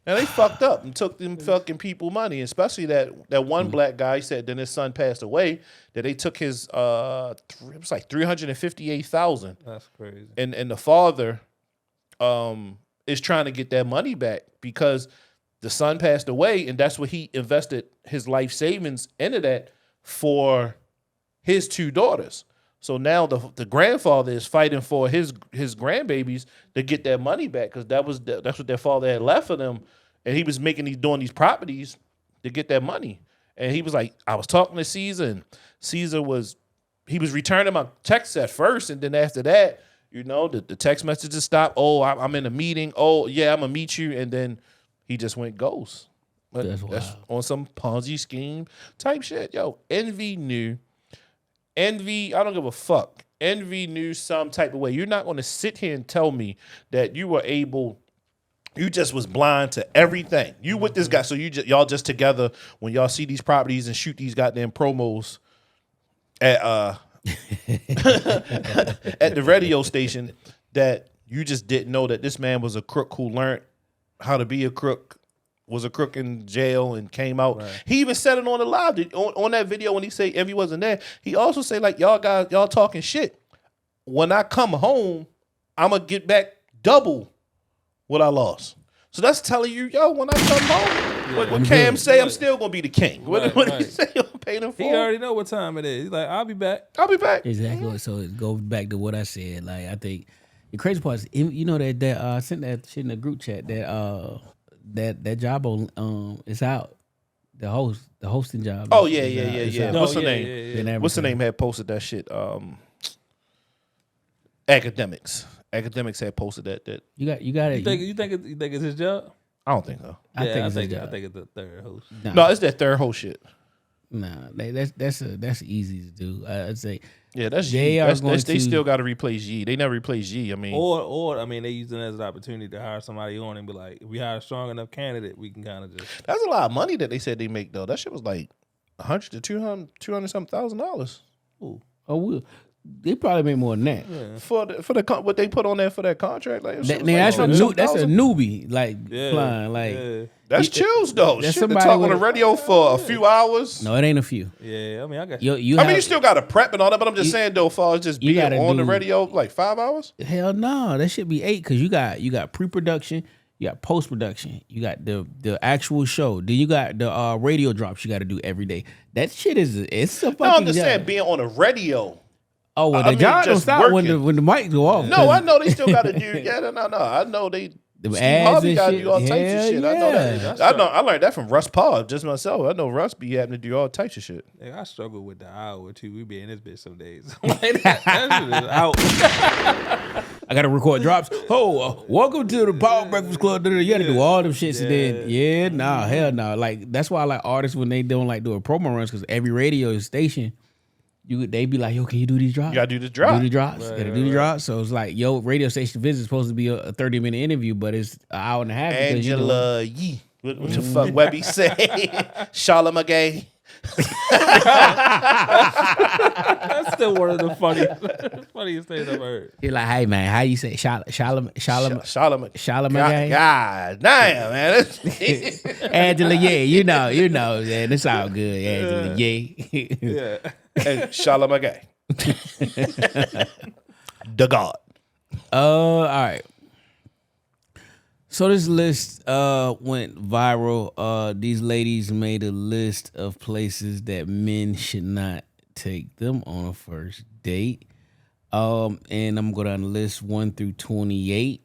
And they fucked up and took them fucking people money, especially that one black guy said then his son passed away, that they took his it was like $358,000. That's crazy. And the father is trying to get that money back because the son passed away, and that's what he invested his life savings into that for his two daughters. So now the grandfather is fighting for his grandbabies to get that money back because that's what their father had left for them, and he was doing these properties to get that money. And he was like, I was talking to Caesar, and Caesar was returning my texts at first, and then after that, the text messages stopped. Oh, I'm in a meeting. Oh, yeah, I'm gonna meet you, and then he just went ghost. But that's on some Ponzi scheme type shit. Yo, Envy knew. Envy, I don't give a fuck. envy knew some type of way. You're not going to sit here and tell me that you were able. You just was blind to everything. You with this guy, so y'all just together when y'all see these properties and shoot these goddamn promos at at the radio station. That you just didn't know that this man was a crook who learned how to be a crook. Was a crook in jail and came out. Right. He even said it on the live on that video when he say if he wasn't there. He also say like y'all talking shit. When I come home, I'm gonna get back double what I lost. So that's telling you, yo, when I come home, what Cam say, I'm still gonna be the king. What he say, I'm paying him for. He already know what time it is. He's like, I'll be back. Exactly. So it goes back to what I said. Like I think the crazy part is, you know that I sent that shit in the group chat that job is out. The hosting job. Oh yeah. What's the name? Yeah. What's the name had posted that shit? Academics had posted that. You got it. You think it's his job? I don't think so. I think it's his job. I think it's the third host. No, it's that third host shit. Nah, that's easy to do. I'd say. Yeah, that's they Yee. They still got to replace Yee. They never replace Yee. I mean, or I mean, they use it as an opportunity to hire somebody on and be like, if we hire a strong enough candidate, we can kind of just. That's a lot of money that they said they make though. That shit was like $100 to $200 something $1,000. Ooh. Oh, they probably make more than that. Yeah. For the what they put on there for that contract. Like that's a newbie flying like. That's chills though. That's shit to talk on the radio for a few hours. No, it ain't a few. Yeah, I mean, I got you still got to prep and all that, but I'm just saying though, far as just being on the radio like 5 hours. Hell no, that should be 8 because you got pre-production, you got post-production, you got the actual show, then you got the radio drops you got to do every day. That shit it's a fucking. No, I'm just saying being on the radio. Oh, well, the job don't stop when the mics go off. No, I know they still got to do. Yeah, no. I know they. The Steve Harvey got to do all types of shit. Yeah. I know that. I learned that from Russ Paul, just myself. I know Russ be having to do all types of shit. Yeah, I struggle with the hour too. We be in this bitch some days. Like, that shit is out. I gotta record drops. Welcome to the Power Breakfast Club. You gotta do all them shits and then hell no. Like that's why I like artists when they don't like doing promo runs because every radio station. They be like, yo, can you do these drops? You gotta do the drop. Do the drops. Gotta do the drops. So it's like, yo, radio station visit is supposed to be a 30-minute interview, but it's an hour and a half. Angela Yee. What the fuck Webby say? Charlotte McGay. That's still one of the funniest things I've heard. He's like, hey man, how you say Charlotte McGay? God damn, man. Angela, you know, man. It's all good. Angela, yeah. And Charlotte McGay. The God. All right. So this list went viral. These ladies made a list of places that men should not take them on a first date. And I'm going down the list 1 through 28.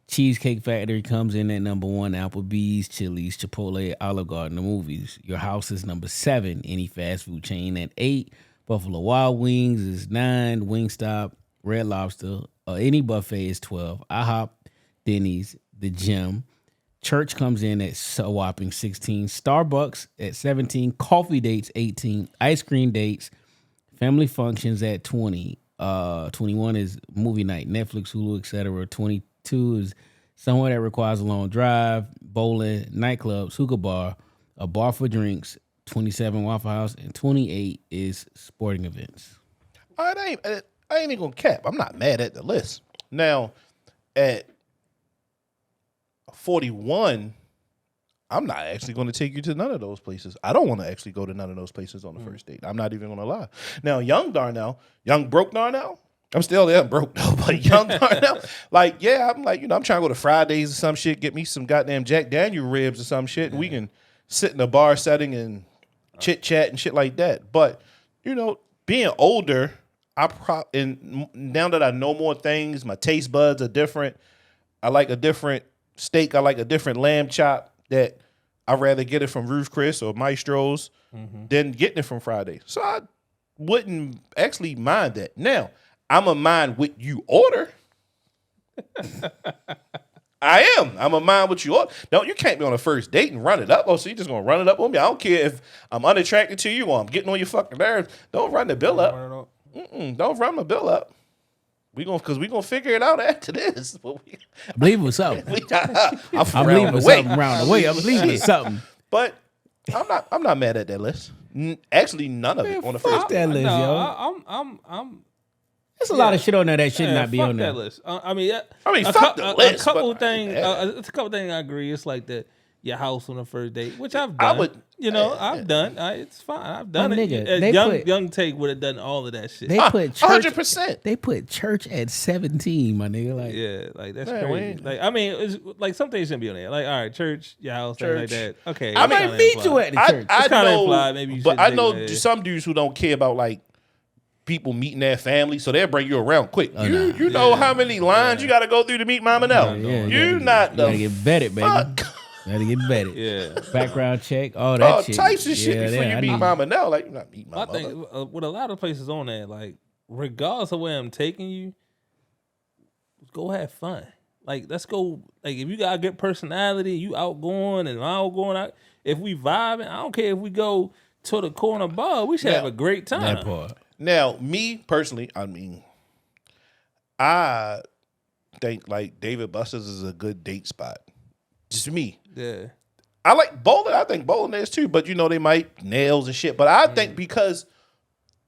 Cheesecake Factory comes in at number 1. Applebee's, Chili's, Chipotle, Olive Garden, the movies. Your House is number 7. Any fast food chain at 8. Buffalo Wild Wings is 9. Wingstop, Red Lobster, any buffet is 12. IHOP, Denny's, The Gym. Church comes in at a whopping 16. Starbucks at 17. Coffee dates 18. Ice cream dates. Family functions at 20. 21 is movie night, Netflix, Hulu, etc. 22 is somewhere that requires a long drive. Bowling, nightclubs, hookah bar, a bar for drinks. 27 Waffle House, and 28 is sporting events. I ain't even gonna cap. I'm not mad at the list. Now, at 41, I'm not actually going to take you to none of those places. I don't want to actually go to none of those places on the first date. I'm not even going to lie. Now, young broke Darnell, I'm still there, I'm broke though, but young Darnell, like, yeah, I'm like, I'm trying to go to Fridays or some shit, get me some goddamn Jack Daniel ribs or some shit, and we can sit in a bar setting and chit chat and shit like that. But, being older, and now that I know more things, my taste buds are different. I like a different steak. I like a different lamb chop that I'd rather get it from Ruth Chris or Maestro's than getting it from Friday. So I wouldn't actually mind that. Now, I'm a mind what you order. I am. I'm a mind what you order. No, you can't be on a first date and run it up. Oh, so you're just going to run it up on me? I don't care if I'm unattracted to you or I'm getting on your fucking nerves. Don't run the bill up. Don't run my bill up. We gonna figure it out after this. But I believe it was something. I'm from I believe around it the was way. something around the way. I believe it was something. But I'm not mad at that list. Actually, none of it on the first Fuck that list, No, yo. I'm There's a lot of shit on there that should yeah, not be fuck on there. that list. I mean, fuck the list, A couple but- things. yeah. A couple things I agree. It's like your house on the first date, which I've I done. would- I've done. It's fine. I've done My it. nigga, they Young put- young Take would have done all of that shit. They put church. 100%. They put church at 17, my nigga. Like, Yeah, like that's Man, crazy. we- Like I mean, it's like some things shouldn't be on there. Like all right, church, your house, things like Church. that. Okay, I it's might kinda meet implied. you at the church. I kinda know, implied, maybe you but shouldn't I take know that. some dudes who don't care about like people meeting their family, so they'll bring you around quick. You know how many lines you got to go through to meet Mama now. yeah, You not you the gotta get vetted, baby. fuck. Gotta get vetted. Yeah. Background check, all that all shit. types of shit before yeah, you I meet need- Mama now. Like you're not meeting my I mother. think with a lot of places on there, like regardless of where I'm taking you, go have fun. Like let's go. Like if you got a good personality, you outgoing and I'm outgoing. If we vibing, I don't care if we go to the corner bar. We should Yeah. have a great time. That part. Now, me personally, I mean, I think like David Buster's is a good date spot. Just me. Yeah. I like bowling. I think bowling is too, but you know they might nails and shit. But I think because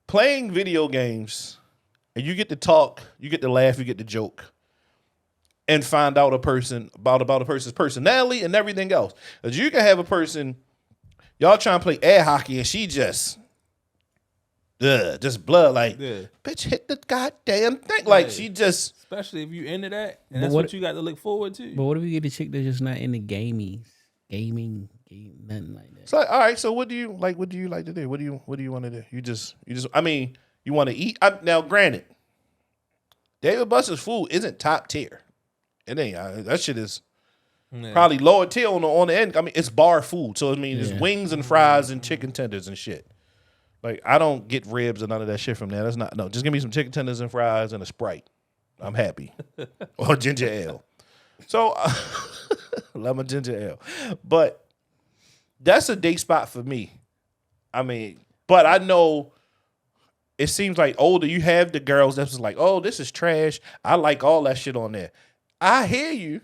playing video games and you get to talk, you get to laugh, you get to joke, and find out about a person's personality and everything else. 'Cause you can have a person, y'all trying to play air hockey and she just blood like Yeah. bitch hit the goddamn thing. Like Yeah. she just Especially if you into that, and But that's what- what you got to look forward to. But what if we get a chick that's just not into gaming, nothing like that? it's like, all right, so what do you like to do? What do you want to do? You just I mean, you want to eat? Now granted, David Buster's food isn't top tier. It ain't. That shit is probably lower tier on the end. I mean, it's bar food. So I mean, it's Yeah. wings and fries and chicken tenders and shit. Like I don't get ribs or none of that shit from there. That's not Just give me some chicken tenders and fries and a Sprite. I'm happy. Or ginger ale. So lemon ginger ale. But that's a date spot for me. I mean, but I know it seems like older you have the girls that's just like, oh, this is trash. I like all that shit on there. I hear you.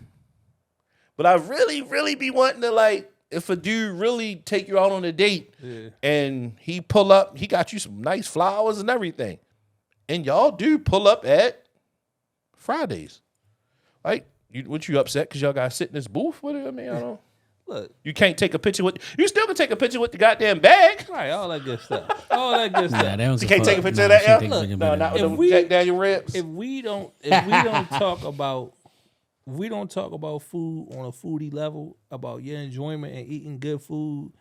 But I really, really be wanting to like, if a dude really take you out on a date and he pull up, he got you some nice flowers and everything. And y'all do pull up at Fridays. Like, you upset because y'all got to sit in this booth with it? I mean, I don't. Look, You can't take a picture with. You still can take a picture with the goddamn bag. right, all that good stuff. All that good Nah, stuff. they don't You give can't a take a fuck. picture of Nah, that, she yeah? take a Look, picture No, of not that. with If them we- Jack Daniel ribs. If we don't talk about food on a foodie level, about your enjoyment and eating good food,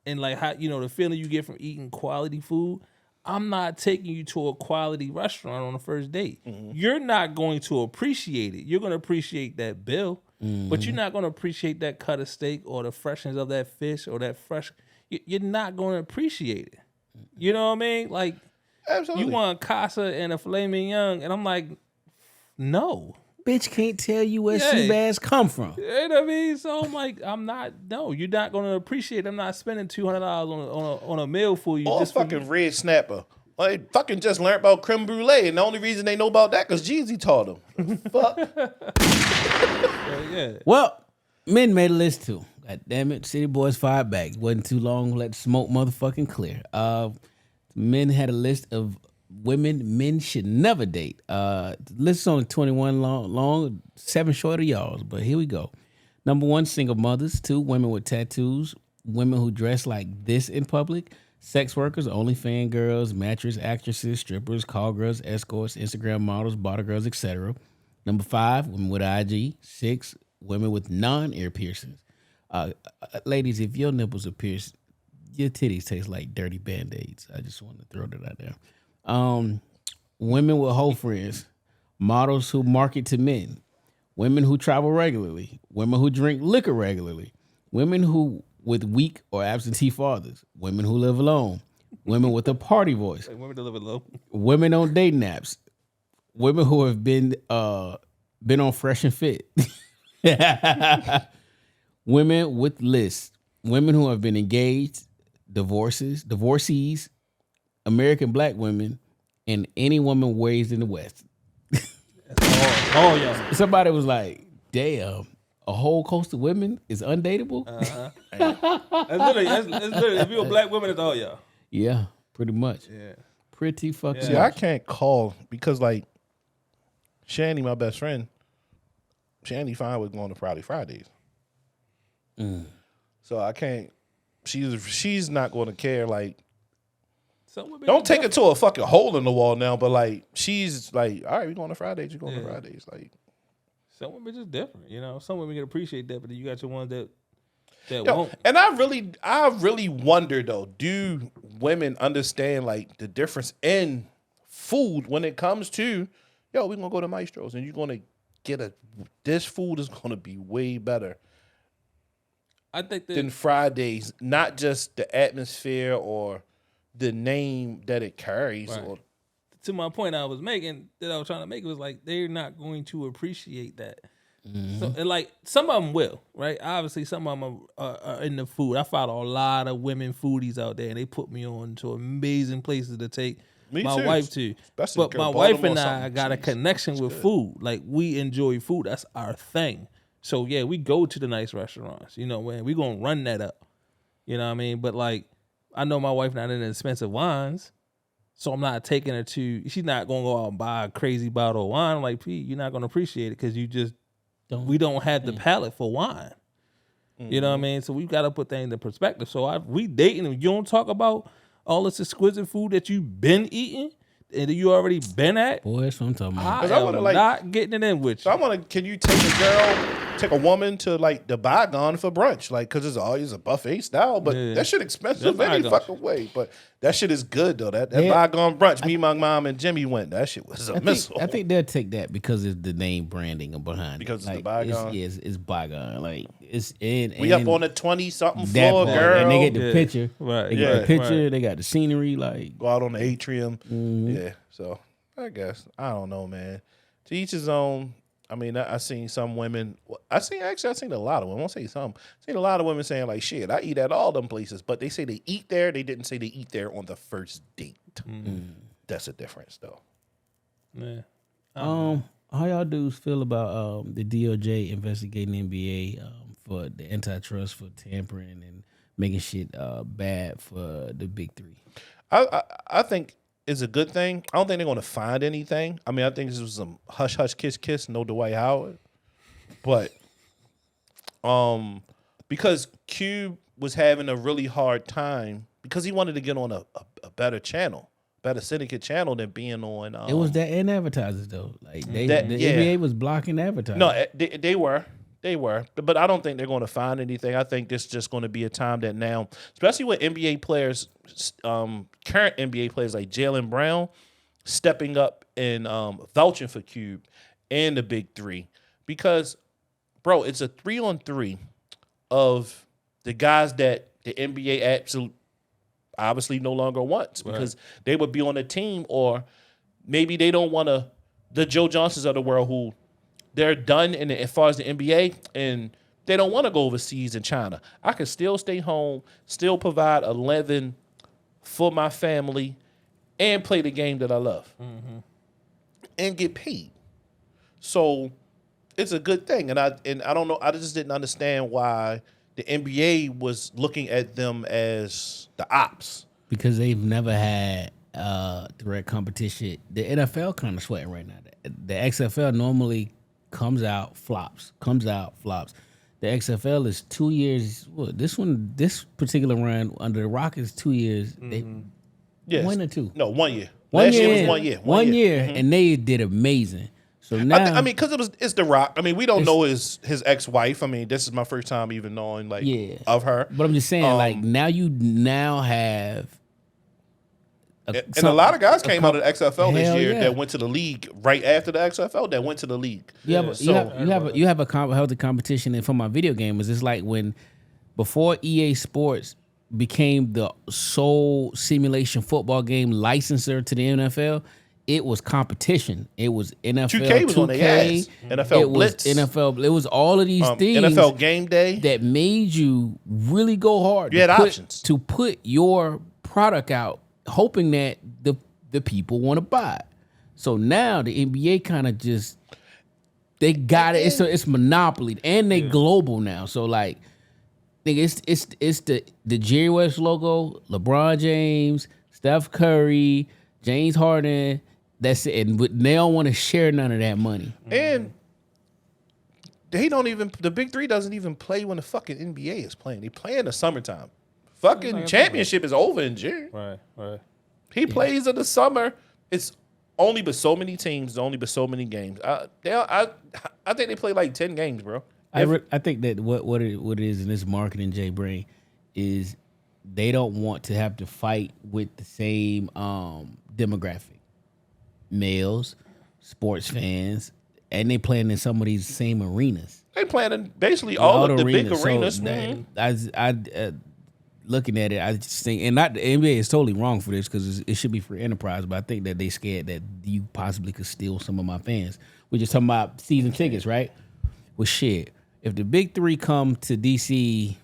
and like how the feeling you get from eating quality food, I'm not taking you to a quality restaurant on the first date. You're not going to appreciate it. You're going to appreciate that bill, but you're not going to appreciate that cut of steak or the freshness of that fish or that fresh. You're not going to appreciate it. You know what I mean? Like, Absolutely. you want casa and a filet mignon, and I'm like, no. Bitch can't tell you where Yeah. sea bass come from. You know what I mean? So I'm like, no, you're not going to appreciate it. I'm not spending $200 on a meal for you. Or just for fucking red snapper. Well, they fucking just learned about creme brulee, and the only reason they know about that because Jeezy taught them. Fuck. yeah. Well, men made a list too. God damn it, City Boys fired back. Wasn't too long. Let the smoke motherfucking clear. Men had a list of women men should never date. The list is only 21 long, 7 short of y'all's, but here we go. Number 1, single mothers. 2, women with tattoos. Women who dress like this in public. Sex workers, OnlyFans girls, mattress actresses, strippers, call girls, escorts, Instagram models, bottle girls, etc. Number 5, women with IG. 6, women with non-ear piercings. Ladies, if your nipples are pierced, your titties taste like dirty Band-Aids. I just want to throw that out there. Women with hoe friends, models who market to men, women who travel regularly, women who drink liquor regularly, women who with weak or absentee fathers, women who live alone, women with a party voice, Like, women deliver low. women on dating apps, women who have been on Fresh and Fit, women with lists, women who have been engaged, divorcees, American black women, and any woman raised in the West. all y'all. Somebody was like, "Damn, a whole coast of women is undateable." That's literally, if you're a black woman, it's all y'all. Yeah, pretty much. Yeah. Pretty fucking. See, much. I can't call because like Shanny, my best friend, Shanny fine with going to Probably Fridays. So I can't. She's not going to care. Like, don't take it to a fucking hole in the wall now. But like, she's like, all right, we going to Fridays. You going to Fridays? Like, some women just different, you know. Some women can appreciate that, but then you got your ones that yo, won't. and I really wonder though, do women understand like the difference in food when it comes to, yo, we're gonna go to Maestro's and you're gonna get this food is gonna be way better I think that than Fridays, not just the atmosphere or the name that it carries. Right. Or to my point I was making, that I was trying to make, was like they're not going to appreciate that. So, and like some of them will, right? Obviously, some of them are in the food. I follow a lot of women foodies out there, and they put me on to amazing places to take Me my too. wife to. Especially But my girl, wife Baltimore and I something. got a Jeez, connection with food. Like, we enjoy food. That's our thing. So yeah, we go to the nice restaurants. You know, man, we gonna run that up. You know what I mean? But like, I know my wife not into expensive wines. So I'm not taking her to. She's not gonna go out and buy a crazy bottle of wine. I'm like, Pete, you're not gonna appreciate it because you just we don't have the palate for wine. You know what I mean? So we got to put things in perspective. So we dating, and you don't talk about all this exquisite food that you've been eating and that you already been at. Boy, that's what I'm talking about. I wanna, am like- not getting it in with you. so I want to. Can you take a woman to like the Bygone for brunch? Like, cause it's always a buffet style, but Yeah. that shit expensive That's any Bygone. fucking way. But that shit is good though. That Yeah. Bygone brunch. Me, my mom, and Jimmy went. That shit was a missile. I think they'll take that because it's the name branding behind Because it. it's the Bygone? It's Bygone. Like it's in. we up on the 20-something that floor, part. girl. And they get the Yeah. picture. Right. They get Yeah. the picture. Right. They got the scenery. Like Go out on the atrium. Mm-hmm. Yeah. So I guess I don't know, man. To each his own. I mean, I seen some women. I seen a lot of women. I won't say some. I seen a lot of women saying like, "Shit, I eat at all them places," but they say they eat there. They didn't say they eat there on the first date. That's a difference, though. Yeah. how y'all dudes feel about the DOJ investigating NBA for the antitrust for tampering and making shit bad for the big three? I think it's a good thing. I don't think they're going to find anything. I mean, I think this was some hush hush kiss kiss, no Dwight Howard, but because Cube was having a really hard time because he wanted to get on a better channel, better syndicate channel than being on. It was that and advertisers though. Like the yeah. NBA was blocking advertising. No, they were. They were. But I don't think they're going to find anything. I think this is just going to be a time that now, especially with NBA players, current NBA players like Jaylen Brown, stepping up and vouching for Cube and the big three. Because, bro, it's a 3-on-3 of the guys that the NBA obviously no longer wants because they would be on a team, or maybe they don't want to, the Joe Johnsons of the world who they're done as far as the NBA and they don't want to go overseas in China. I can still stay home, still provide a living for my family and play the game that I love and get paid. So it's a good thing. And I don't know, I just didn't understand why the NBA was looking at them as the ops. Because they've never had direct competition. The NFL kind of sweating right now. The XFL normally comes out, flops. The XFL is 2 years. Well, this particular run under the Rockets, 2 years. They Yes. 1 or 2. No, 1 year. One Last year, year was 1 year. One year, and they did amazing. So now, I mean, because it's The Rock. I mean, we don't know his ex-wife. I mean, this is my first time even knowing of her. But I'm just saying, like now you have. And a lot of guys came out of the XFL this Hell year yeah. that went to the league right after the XFL. That went to the league. You have a healthy competition, and for my video gamers, it's like when before EA Sports became the sole simulation football game licensor to the NFL, it was competition. It was NFL 2K was on their ass. NFL it Blitz. was NFL. It was all of these things. NFL Game Day. that made you really go hard. You had options. To put your product out, hoping that the people want to buy it. So now the NBA kind of just they got it. It's monopoly, and they global now. So like, nigga, it's the Jerry West logo, LeBron James, Steph Curry, James Harden. That's it. And they don't want to share none of that money. And they don't even, the big three doesn't even play when the fucking NBA is playing. They play in the summertime. Fucking championship is over in June. Right. He plays in the summer. It's only but so many teams, only but so many games. I think they play like 10 games, bro. I think that what it is in this marketing, Jay Brain, is they don't want to have to fight with the same demographic, males, sports fans, and they playing in some of these same arenas. They playing in basically all of the big So arenas. I looking at it, I just think, and not the NBA is totally wrong for this because it should be free enterprise, but I think that they scared that you possibly could steal some of my fans. We're just talking about season tickets, right? Well, shit, if the big three come to DC,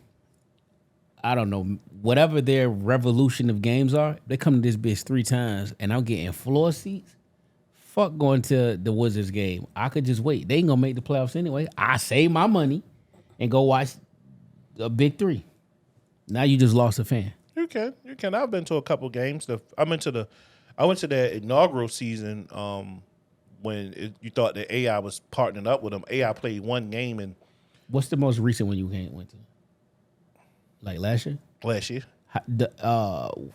I don't know, whatever their revolution of games are, they come to this bitch 3 times, and I'm getting floor seats. Fuck going to the Wizards game. I could just wait. They ain't gonna make the playoffs anyway. I save my money and go watch a big three. Now you just lost a fan. You can. I've been to a couple games. I went to the inaugural season when you thought that AI was partnering up with them. AI played one game and What's the most recent one you went to? Like last year? last year.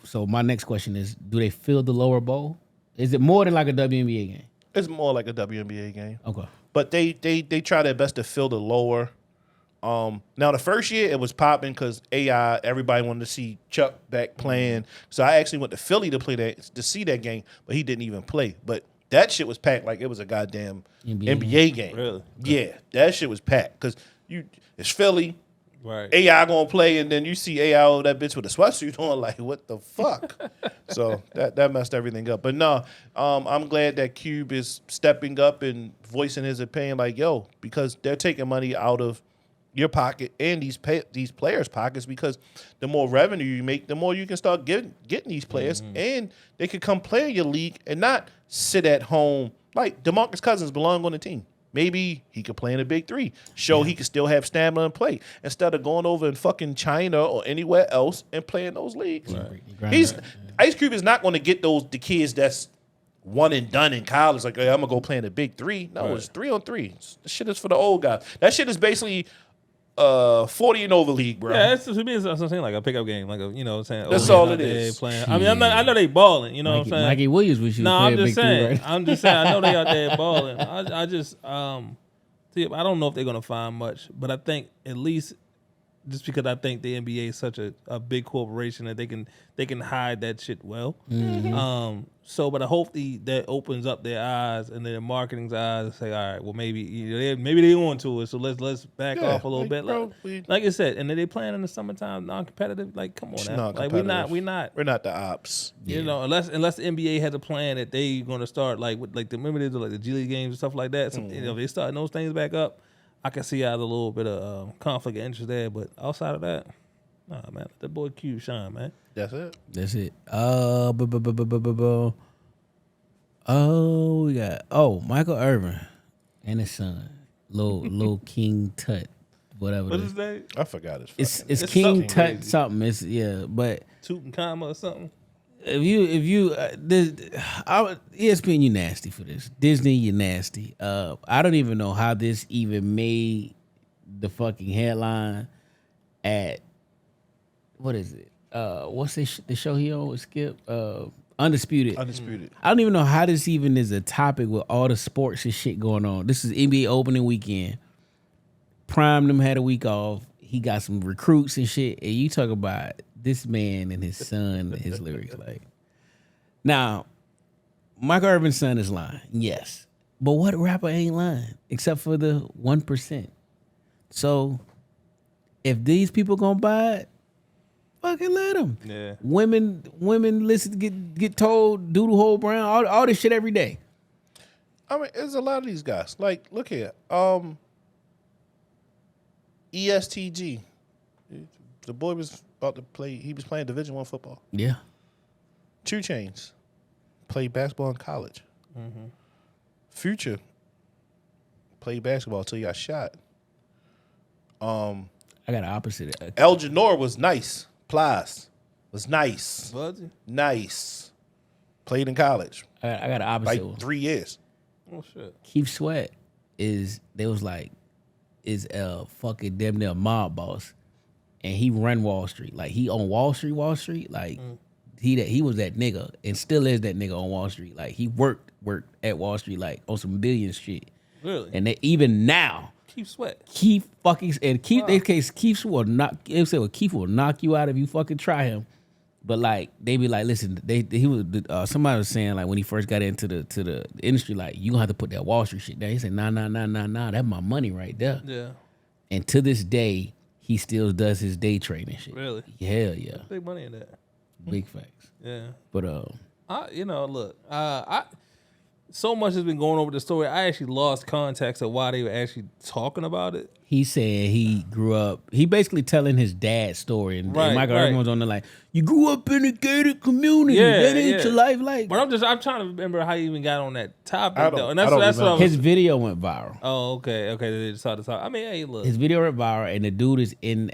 So my next question is, do they fill the lower bowl? Is it more than like a WNBA game? It's more like a WNBA game. Okay. But they try their best to fill the lower. Now the first year it was popping because AI, everybody wanted to see Chuck back playing. So I actually went to Philly to see that game, but he didn't even play. But that shit was packed like it was a goddamn NBA game. Really? Yeah, that shit was packed because it's Philly. Right. AI gonna play, and then you see AI over that bitch with a sweatsuit on, like, what the fuck? So that messed everything up. But no, I'm glad that Cube is stepping up and voicing his opinion, like, yo, because they're taking money out of your pocket and these players' pockets, because the more revenue you make, the more you can start getting these players, and they can come play in your league and not sit at home. Like DeMarcus Cousins belong on the team. Maybe he could play in a big three. He could still have stamina and play instead of going over in fucking China or anywhere else and playing those leagues. Right. Ice Cube is not going to get the kids that's one and done in college. Like, hey, I'm gonna go play in a big three. No, It's 3-on-3. This shit is for the old guys. That shit is basically 40 and over league, bro. Yeah, that's to me. That's what I'm saying, like a pickup game, like what I'm saying. That's all it is. Playing. I mean, I know they balling. You know what I'm saying? Mikey Williams was you. No, I'm just big three, saying. right? I'm just saying. I know they out there balling. I just see. I don't know if they're gonna find much, but I think at least just because I think the NBA is such a big corporation that they can hide that shit well. Mm-hmm. But hopefully that opens up their eyes and their marketing's eyes and say, all right, well maybe they on to it, so let's back off a little bit. Like I said, and then they playing in the summertime, non-competitive. Like, come on now, like we're not the ops. You know, unless the NBA had a plan that they gonna start remember they do like the G League games and stuff like that. So, if they starting those things back up, I can see out a little bit of conflict of interest there. But outside of that, nah, man, let that boy Q shine, man. That's it. We got Michael Irvin and his son, Lil King Tut, whatever. What is that? I forgot his. It's King something Tut crazy. something. It's but Tutankhamun or something. if you ESPN, you nasty for this. Disney, you nasty. I don't even know how this even made the fucking headline at what is it? What's the show he on with Skip? Undisputed. I don't even know how this even is a topic with all the sports and shit going on. This is NBA opening weekend. Prime them had a week off. He got some recruits and shit. And you talk about this man and his son and his lyrics. Like, now, Michael Irvin's son is lying. Yes. But what rapper ain't lying? Except for the 1%. So, if these people gonna buy it, fucking let them. Yeah. Women listen, get told, do the whole brown, all this shit every day. I mean, there's a lot of these guys. Like, look here. ESTG. The boy was about to play. He was playing Division I football. Yeah. 2 Chainz played basketball in college. Future played basketball till he got shot. I got the opposite. El Janor was nice. Plies was nice. Was he? Nice. Played in college. I got the opposite Like one. 3 years. Oh shit. Keith Sweat is a fucking damn near mob boss, and he run Wall Street. Like he on Wall Street. Like he was that nigga and still is that nigga on Wall Street. Like he worked at Wall Street like on some billion shit. Really? And they, even now, Keep Sweat. Keith fucking and Keith. They case Keith will knock. They say, well, Keith will knock you out if you fucking try him. But like they be like, listen, he was somebody was saying like when he first got into the industry, like you gonna have to put that Wall Street shit down. He said, nah, that's my money right there. Yeah. And to this day, he still does his day trading shit. Really? Hell yeah, Big money in that. big facts. Yeah. But Look, so much has been going over the story. I actually lost context of why they were actually talking about it. he said he grew up. He basically telling his dad's story, and Right, Michael right. Irvin was on there like, you grew up in a gated community. Yeah, That ain't yeah. your life. Like, But I'm trying to remember how you even got on that topic I don't- though. And I that's don't what I remember. was. his video went viral. Oh, okay. They just started to talk. I mean, hey, look. His video went viral, and the dude is in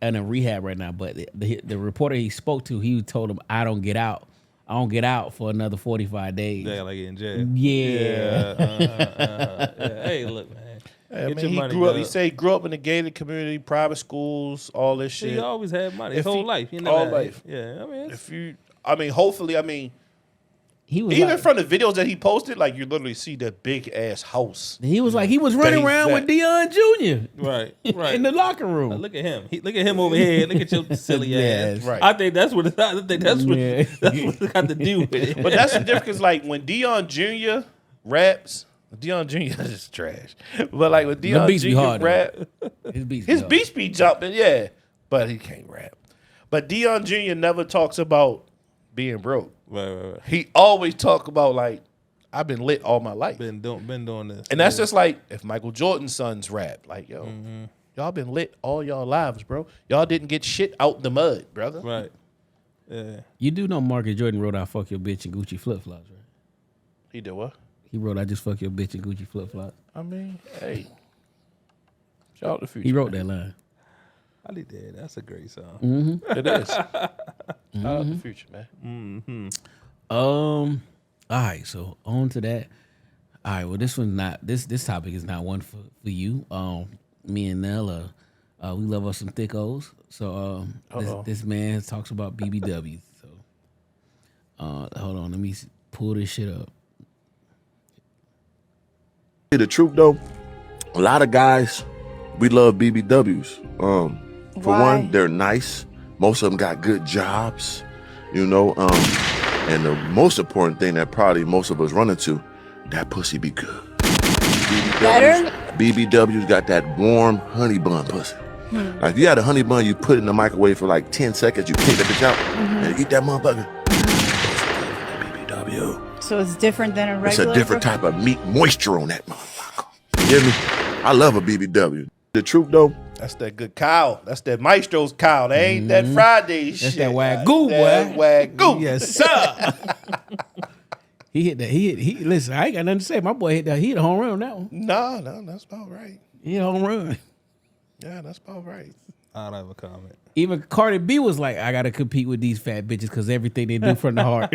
a rehab right now. But the reporter he spoke to, he told him, I don't get out for another 45 days. They like in jail. Yeah. Yeah. Hey, look, man. I Get mean, your he money, grew up. dog. He said he grew up in a gated community, private schools, all this shit. He always had money his If whole he- life. He never all had- life. Yeah, I mean, Hopefully, He was even like, from the videos that he posted, like you literally see that big ass house. he was running he's around with at. Dion Jr. right. in the locker room. Look at him. Look at him over here. Look at your silly Yes. ass. Right. I think that's what. I think that's what. Yeah. That's what it got to do with it. But that's the difference. 'Cause, like when Dion Jr. raps, Dion Jr. is trash. But like when Dion beats be Jr. hard, though. rap, His beats, his be beats be jumping, yeah, but he can't rap. But Dion Jr. never talks about being broke. Right. He always talk about like I've been lit all my life. Been doing this. And that's just like if Michael Jordan's sons rap, like, yo, y'all been lit all y'all lives, bro. Y'all didn't get shit out the mud, brother. right. Yeah. You do know Marcus Jordan wrote "I fuck your bitch" in Gucci flip flops, right? He did what? He wrote "I just fuck your bitch" in Gucci flip flops. I mean, hey. Shout out to Future. He wrote that line. I did. That's a great song. It is. Shout out to Future, man. All right, so on to that. All right, well, this one's not this topic is not one for you. Me and Nella, we love us some thickos. So this man talks about BBWs. So hold on, let me pull this shit up. The truth though, a lot of guys, we love BBWs. For Why? one, they're nice. Most of them got good jobs, you know. And the most important thing that probably most of us run into, that pussy be good. BBWs got that warm honey bun pussy. Like you had a honey bun, you put it in the microwave for like 10 seconds, you take that bitch out and eat that motherfucker. BBW. So it's different than a regular. It's a different type of meat moisture on that motherfucker. You hear me? I love a BBW. The truth though, That's that good cow. That's that Maestro's cow. That ain't that Friday shit. That's that Wagyu, That boy. Wagyu. Yes, sir. He hit that. He listen. I ain't got nothing to say. My boy hit that. He hit a home run on that one. No, that's about right. He hit a home run. Yeah, that's about right. I don't have a comment. Even Cardi B was like, I gotta compete with these fat bitches because everything they do from the heart.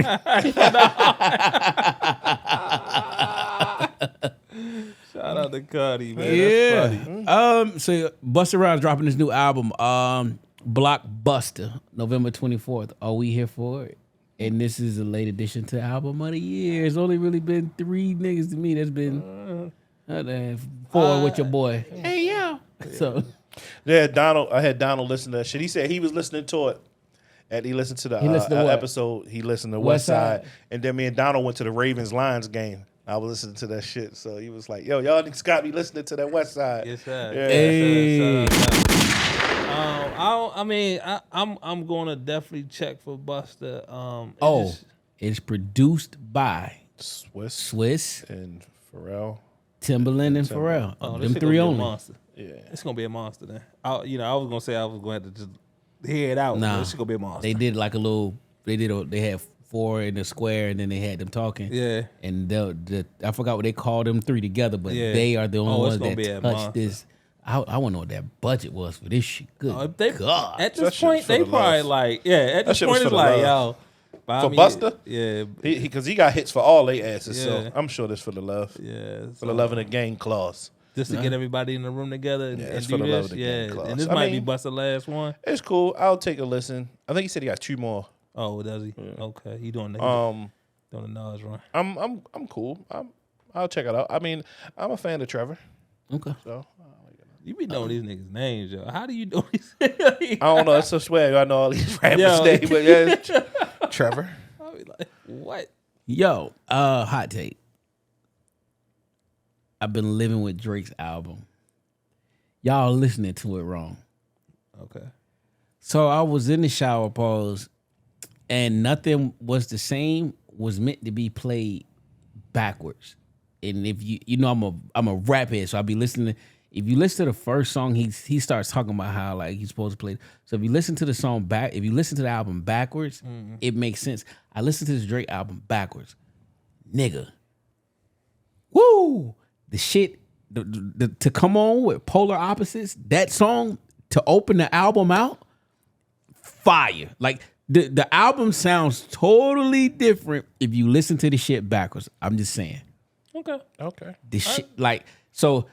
Shout out to Cardi, man. Yeah. That's funny. So Busta Rhymes dropping his new album, Blockbuster, November 24th. Are we here for it? And this is a late addition to Album of the Year. It's only really been 3 niggas to me. There's been 4 with your boy. Hey, yo. So Yeah, Donald. I had Donald listen to that shit. He said he was listening to it, and he listened to the listened to what? episode. He listened to West West Side, Side. and then me and Donald went to the Ravens Lions game. I was listening to that shit, so he was like, "Yo, y'all niggas got me listening to that West Side." Yes, sir. Yeah. Hey. I'm gonna definitely check for Buster. It's produced by Swiss Swiss, and Pharrell. Timberland, and Pharrell. this Them shit 3 gonna be a only. monster. Yeah, It's gonna be a monster then. I was gonna say I was going to have to just hear it out. Nah, This shit gonna be a monster. They did like a little. They had four in a square, and then they had them talking. Yeah. And I forgot what they called them three together, but Yeah. they are the only Oh, it's ones gonna that be a touched monster. this. I want to know what that budget was for this shit. Good God. At That this shit point, was for they the probably love. like, yeah. At That this shit was point, for it's the like, love. yo, buy For me- Busta? Yeah, Because he got hits for all they asses, Yeah. so I'm sure this for the love. yeah. For the love in the gang clause. Just to get everybody in the room together and, Yeah, and it's do for the love this. of the game Yeah, clause. and this I might mean- be Busta's last one. It's cool. I'll take a listen. I think he said he got 2 more. Oh, does he? Okay, he doing the Um, doing the Nas run. I'm cool. I'll check it out. I mean, I'm a fan of Trevor. Okay. So You be knowing these niggas' names, yo. How do you know these? I don't know. It's a swear. I know all these rappers' Yo. names, but yeah, it's Trevor. I be like, what? Yo, hot take. I've been living with Drake's album. Y'all listening to it wrong. Okay. So I was in the shower pause, and nothing was the same was meant to be played backwards. And if you know I'm a rap head, so I'll be listening. If you listen to the first song, he starts talking about how like he's supposed to play. So if you listen to the song back, if you listen to the album backwards, it makes sense. I listened to this Drake album backwards, nigga. Woo! The shit to come on with Polar Opposites. That song to open the album out, fire. Like the album sounds totally different if you listen to the shit backwards. I'm just saying. Okay. The shit like so.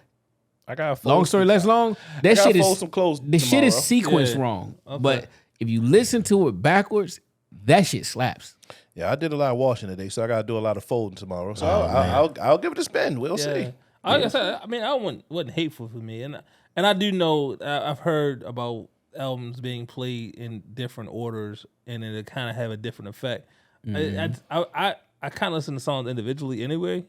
I got Long story less long. That gotta shit fold is some clothes the shit is tomorrow. sequenced Yeah. wrong. Okay. But if you listen to it backwards, that shit slaps. Yeah, I did a lot of washing today, so I got to do a lot of folding tomorrow. So Oh, I'll give it a spin. We'll Yeah. see. Like I said, I mean, I wasn't hateful for me, and I do know I've heard about albums being played in different orders, and it kind of have a different effect. I kind of listen to songs individually anyway.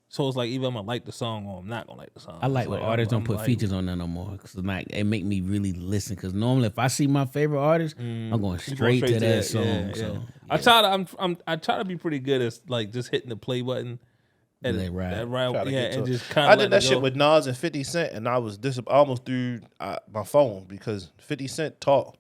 So it's like either I'm gonna like the song or I'm not gonna like the song. I like It's when like, artists don't I'm put like, features on there no more. Cause like it make me really listen. Cause normally if I see my favorite artist, I'm going you go straight to that song. Yeah, So yeah. I try to be pretty good at like just hitting the play button. And Let it ride. Try to yeah, get to and it. just kind of. I did that shit with Nas and 50 Cent, and I was almost through my phone because 50 Cent talked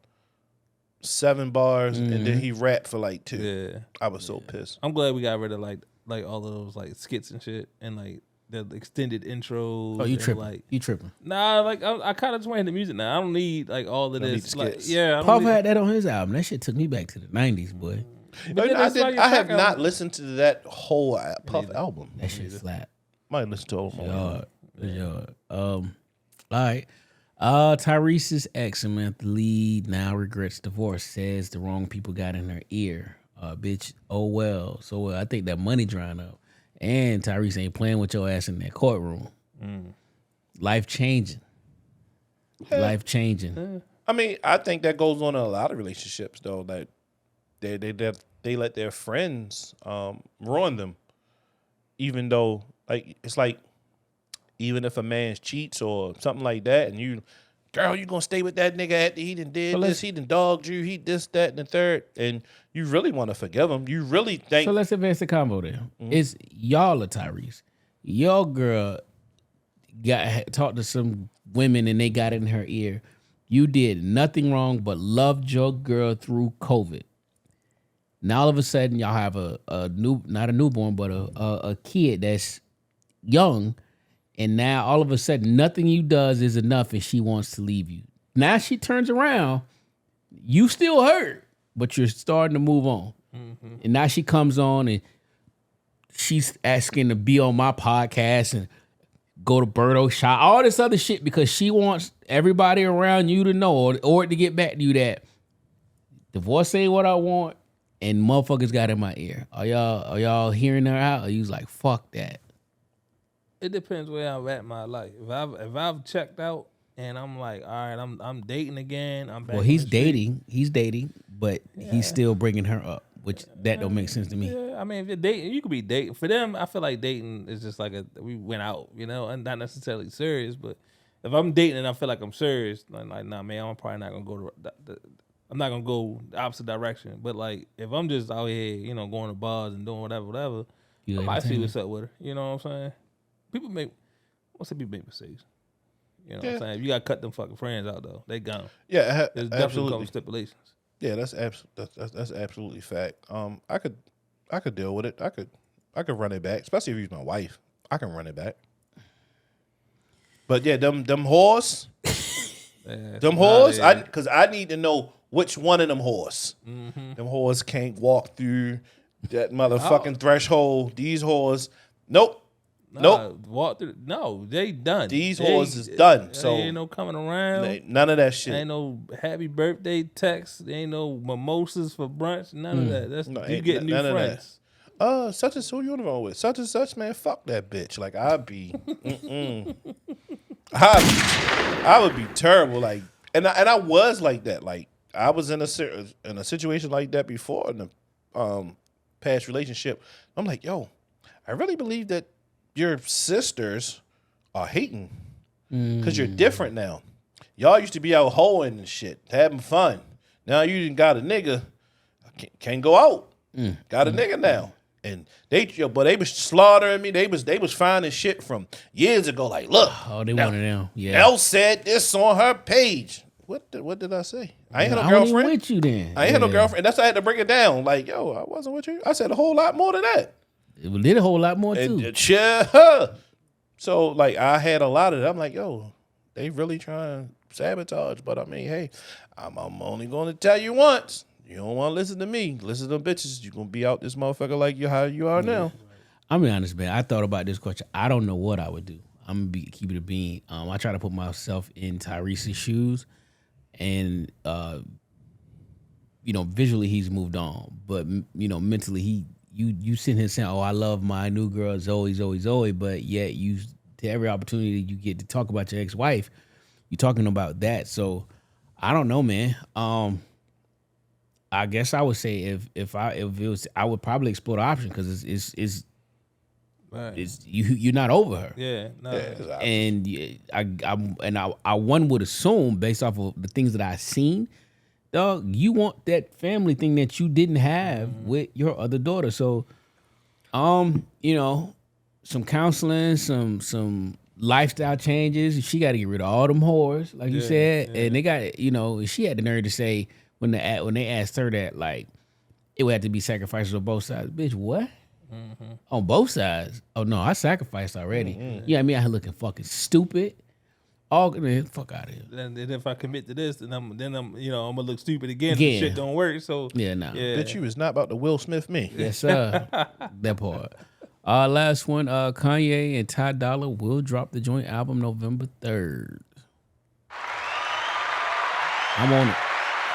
7 bars, and then he rapped for like 2. Yeah, I was so pissed. I'm glad we got rid of like all of those like skits and shit and like the extended intros. oh, you and, tripping? Like, You tripping? nah, like I kind of just want to hear the music now. I don't need like all of Don't need this. the Like, skits. yeah, I don't Puff need- had that on his album. That shit took me back to the '90s, boy. But then that's like your I have track not album. listened to that whole Puff album. That shit slap. Might listen to it more. Yard. Yard. All right. Tyrese's ex, Samantha Lee, now regrets divorce. Says the wrong people got in her ear. Bitch, oh well. So I think that money drying up. And Tyrese ain't playing with your ass in that courtroom. Life changing. Life changing. I mean, I think that goes on in a lot of relationships, though. That they let their friends ruin them, even though like it's like even if a man cheats or something like that, and you gonna stay with that nigga after he done did this, he done dogged you, he this, that, and the third, and you really want to forgive him. You really think So let's advance the combo there. It's y'all are Tyrese. Your girl talked to some women and they got in her ear. You did nothing wrong but loved your girl through COVID. Now all of a sudden y'all have not a newborn, but a kid that's young, and now all of a sudden nothing you does is enough and she wants to leave you. Now she turns around, you still hurt, but you're starting to move on. And now she comes on and she's asking to be on my podcast and go to Birdo shot, all this other shit because she wants everybody around you to know or to get back to you that divorce ain't what I want and motherfuckers got in my ear. Are y'all hearing her out? Or you was like, fuck that? It depends where I'm at in my life. If I've checked out and I'm like, all right, I'm dating again. I'm back. Well, on he's the street. dating. He's dating, but he's still bringing her up, which that don't make sense to me. Yeah, I mean, if you're dating, you could be dating. For them, I feel like dating is just like we went out, and not necessarily serious. But if I'm dating and I feel like I'm serious, like nah, man, I'm probably not gonna go I'm not gonna go the opposite direction. But like, if I'm just out here, going to bars and doing whatever, You I might see entertain what's up with her. You know what I'm saying? People make mistakes. You know what I'm saying? You gotta cut them fucking friends out though. They gone. yeah, There's definitely absolutely. come stipulations. Yeah, that's absolutely fact. I could deal with it. I could run it back, especially if he's my wife. I can run it back. But yeah, them whores, because I need to know which one of them whores. Them whores can't walk through that motherfucking threshold. These whores, nope. Walk through. No, they done. These whores is done. So ain't no coming around. None of that shit. Ain't no happy birthday text. Ain't no mimosas for brunch. None of that. That's you get new friends. Such and so you on the phone with such and such, man. Fuck that bitch. Like I would be terrible. Like, and I was like that. Like I was in a situation like that before in the past relationship. I'm like, yo, I really believe that your sisters are hating because you're different now. Y'all used to be out hoeing and shit, having fun. Now you done got a nigga, can't go out. Got a nigga now. And they was slaughtering me. They was finding shit from years ago. Like, look, they wanted them. Yeah. Elle said this on her page. What did I say? I ain't had no girlfriend. With you then. I ain't had no girlfriend. That's why I had to break it down. Like, yo, I wasn't with you. I said a whole lot more than that. It did a whole lot more too. So like I had a lot of it. I'm like, yo, they really trying to sabotage. But I mean, hey, I'm only going to tell you once. You don't want to listen to me. Listen to them bitches. You're going to be out this motherfucker like you how you are now. I'm be honest, man. I thought about this question. I don't know what I would do. I'm going to keep it a bean. I try to put myself in Tyrese's shoes. And, visually he's moved on. But, mentally you sitting here saying, oh, I love my new girl, Zoe. But yet to every opportunity you get to talk about your ex-wife, you're talking about that. So I don't know, man. I guess I would say if it was, I would probably explore the option because it's you're not over her. Yeah, no. And I one would assume based off of the things that I've seen, dog, you want that family thing that you didn't have with your other daughter. So, some counseling, some lifestyle changes. She got to get rid of all them whores, like you said, and they got she had the nerve to say. When they asked her that, like, it would have to be sacrifices on both sides. Bitch, what? On both sides? Oh, no, I sacrificed already. You know what I mean? I looking fucking stupid. Fuck out of here. And if I commit to this, then I'm going to look stupid again. If shit don't work. So, yeah, nah. Bitch, you is not about to Will Smith me. Yes, sir. That part. Last one, Kanye and Ty Dolla will drop the joint album November 3rd. I'm on it.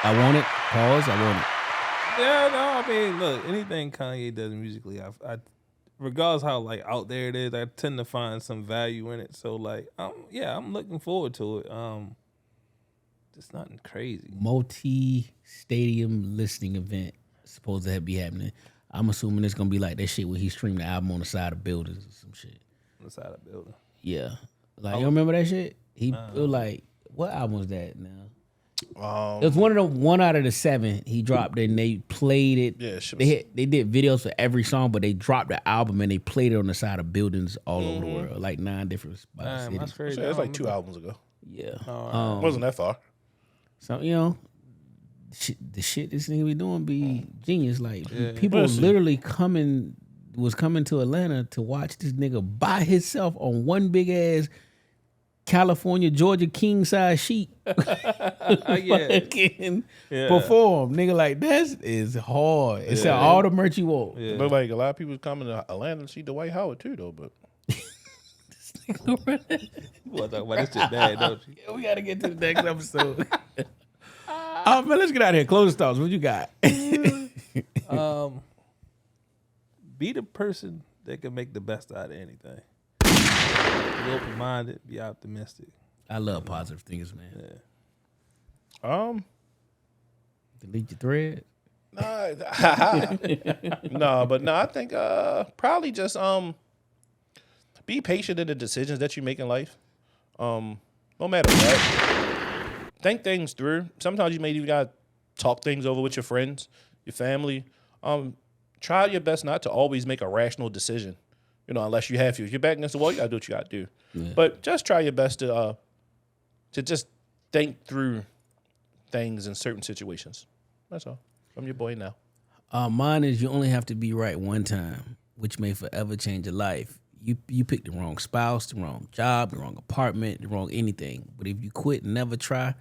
I want it. Pause. I want it. Yeah, no, I mean, look, anything Kanye does musically, I regardless how like out there it is, I tend to find some value in it. So like, I'm looking forward to it. Just nothing crazy. Multi-stadium listening event supposed to be happening. I'm assuming it's gonna be like that shit where he streamed the album on the side of buildings or some shit. On the side of the building. Yeah, like you remember that shit? It was like, what album was that now? It was one out of the 7 he dropped, and they played it. Yeah, they did videos for every song, but they dropped the album and they played it on the side of buildings all over the world, like 9 different spots. That's crazy. It was like 2 albums ago. Yeah, wasn't that far. So the shit this nigga be doing be genius. Like people literally coming to Atlanta to watch this nigga by himself on one big ass California, Georgia king size sheet. Perform, nigga. Like that is hard. It's all the merch you want. Yeah. But like a lot of people coming to Atlanta to see Dwight Howard too, though. But you want to talk about this shit bad, don't you? Yeah, we gotta get to the next episode. Man, let's get out of here. Closing thoughts. What you got? Be the person that can make the best out of anything. Be open-minded. Be optimistic. I love positive things, man. Yeah. Delete your thread. I think probably just be patient in the decisions that you make in life. No matter what, think things through. Sometimes you may even gotta talk things over with your friends, your family. Try your best not to always make a rational decision. Unless you have to. If you're back against the wall, you gotta do what you gotta do. Yeah. But just try your best to just think through things in certain situations. That's all. I'm your boy now. Mine is you only have to be right one time, which may forever change your life. You picked the wrong spouse, the wrong job, the wrong apartment, the wrong anything. But if you quit and never try,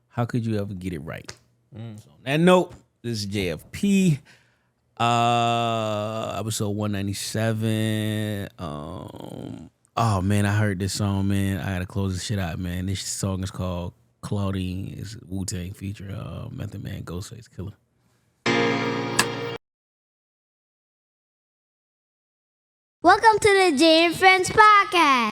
how could you ever get it right? So on that note, this is JFP. Episode 197. Oh man, I heard this song, man. I gotta close this shit out, man. This song is called Claudine. It's a Wu-Tang feature. Method Man, Ghostface Killer. Welcome to the Jay and Friends Podcast.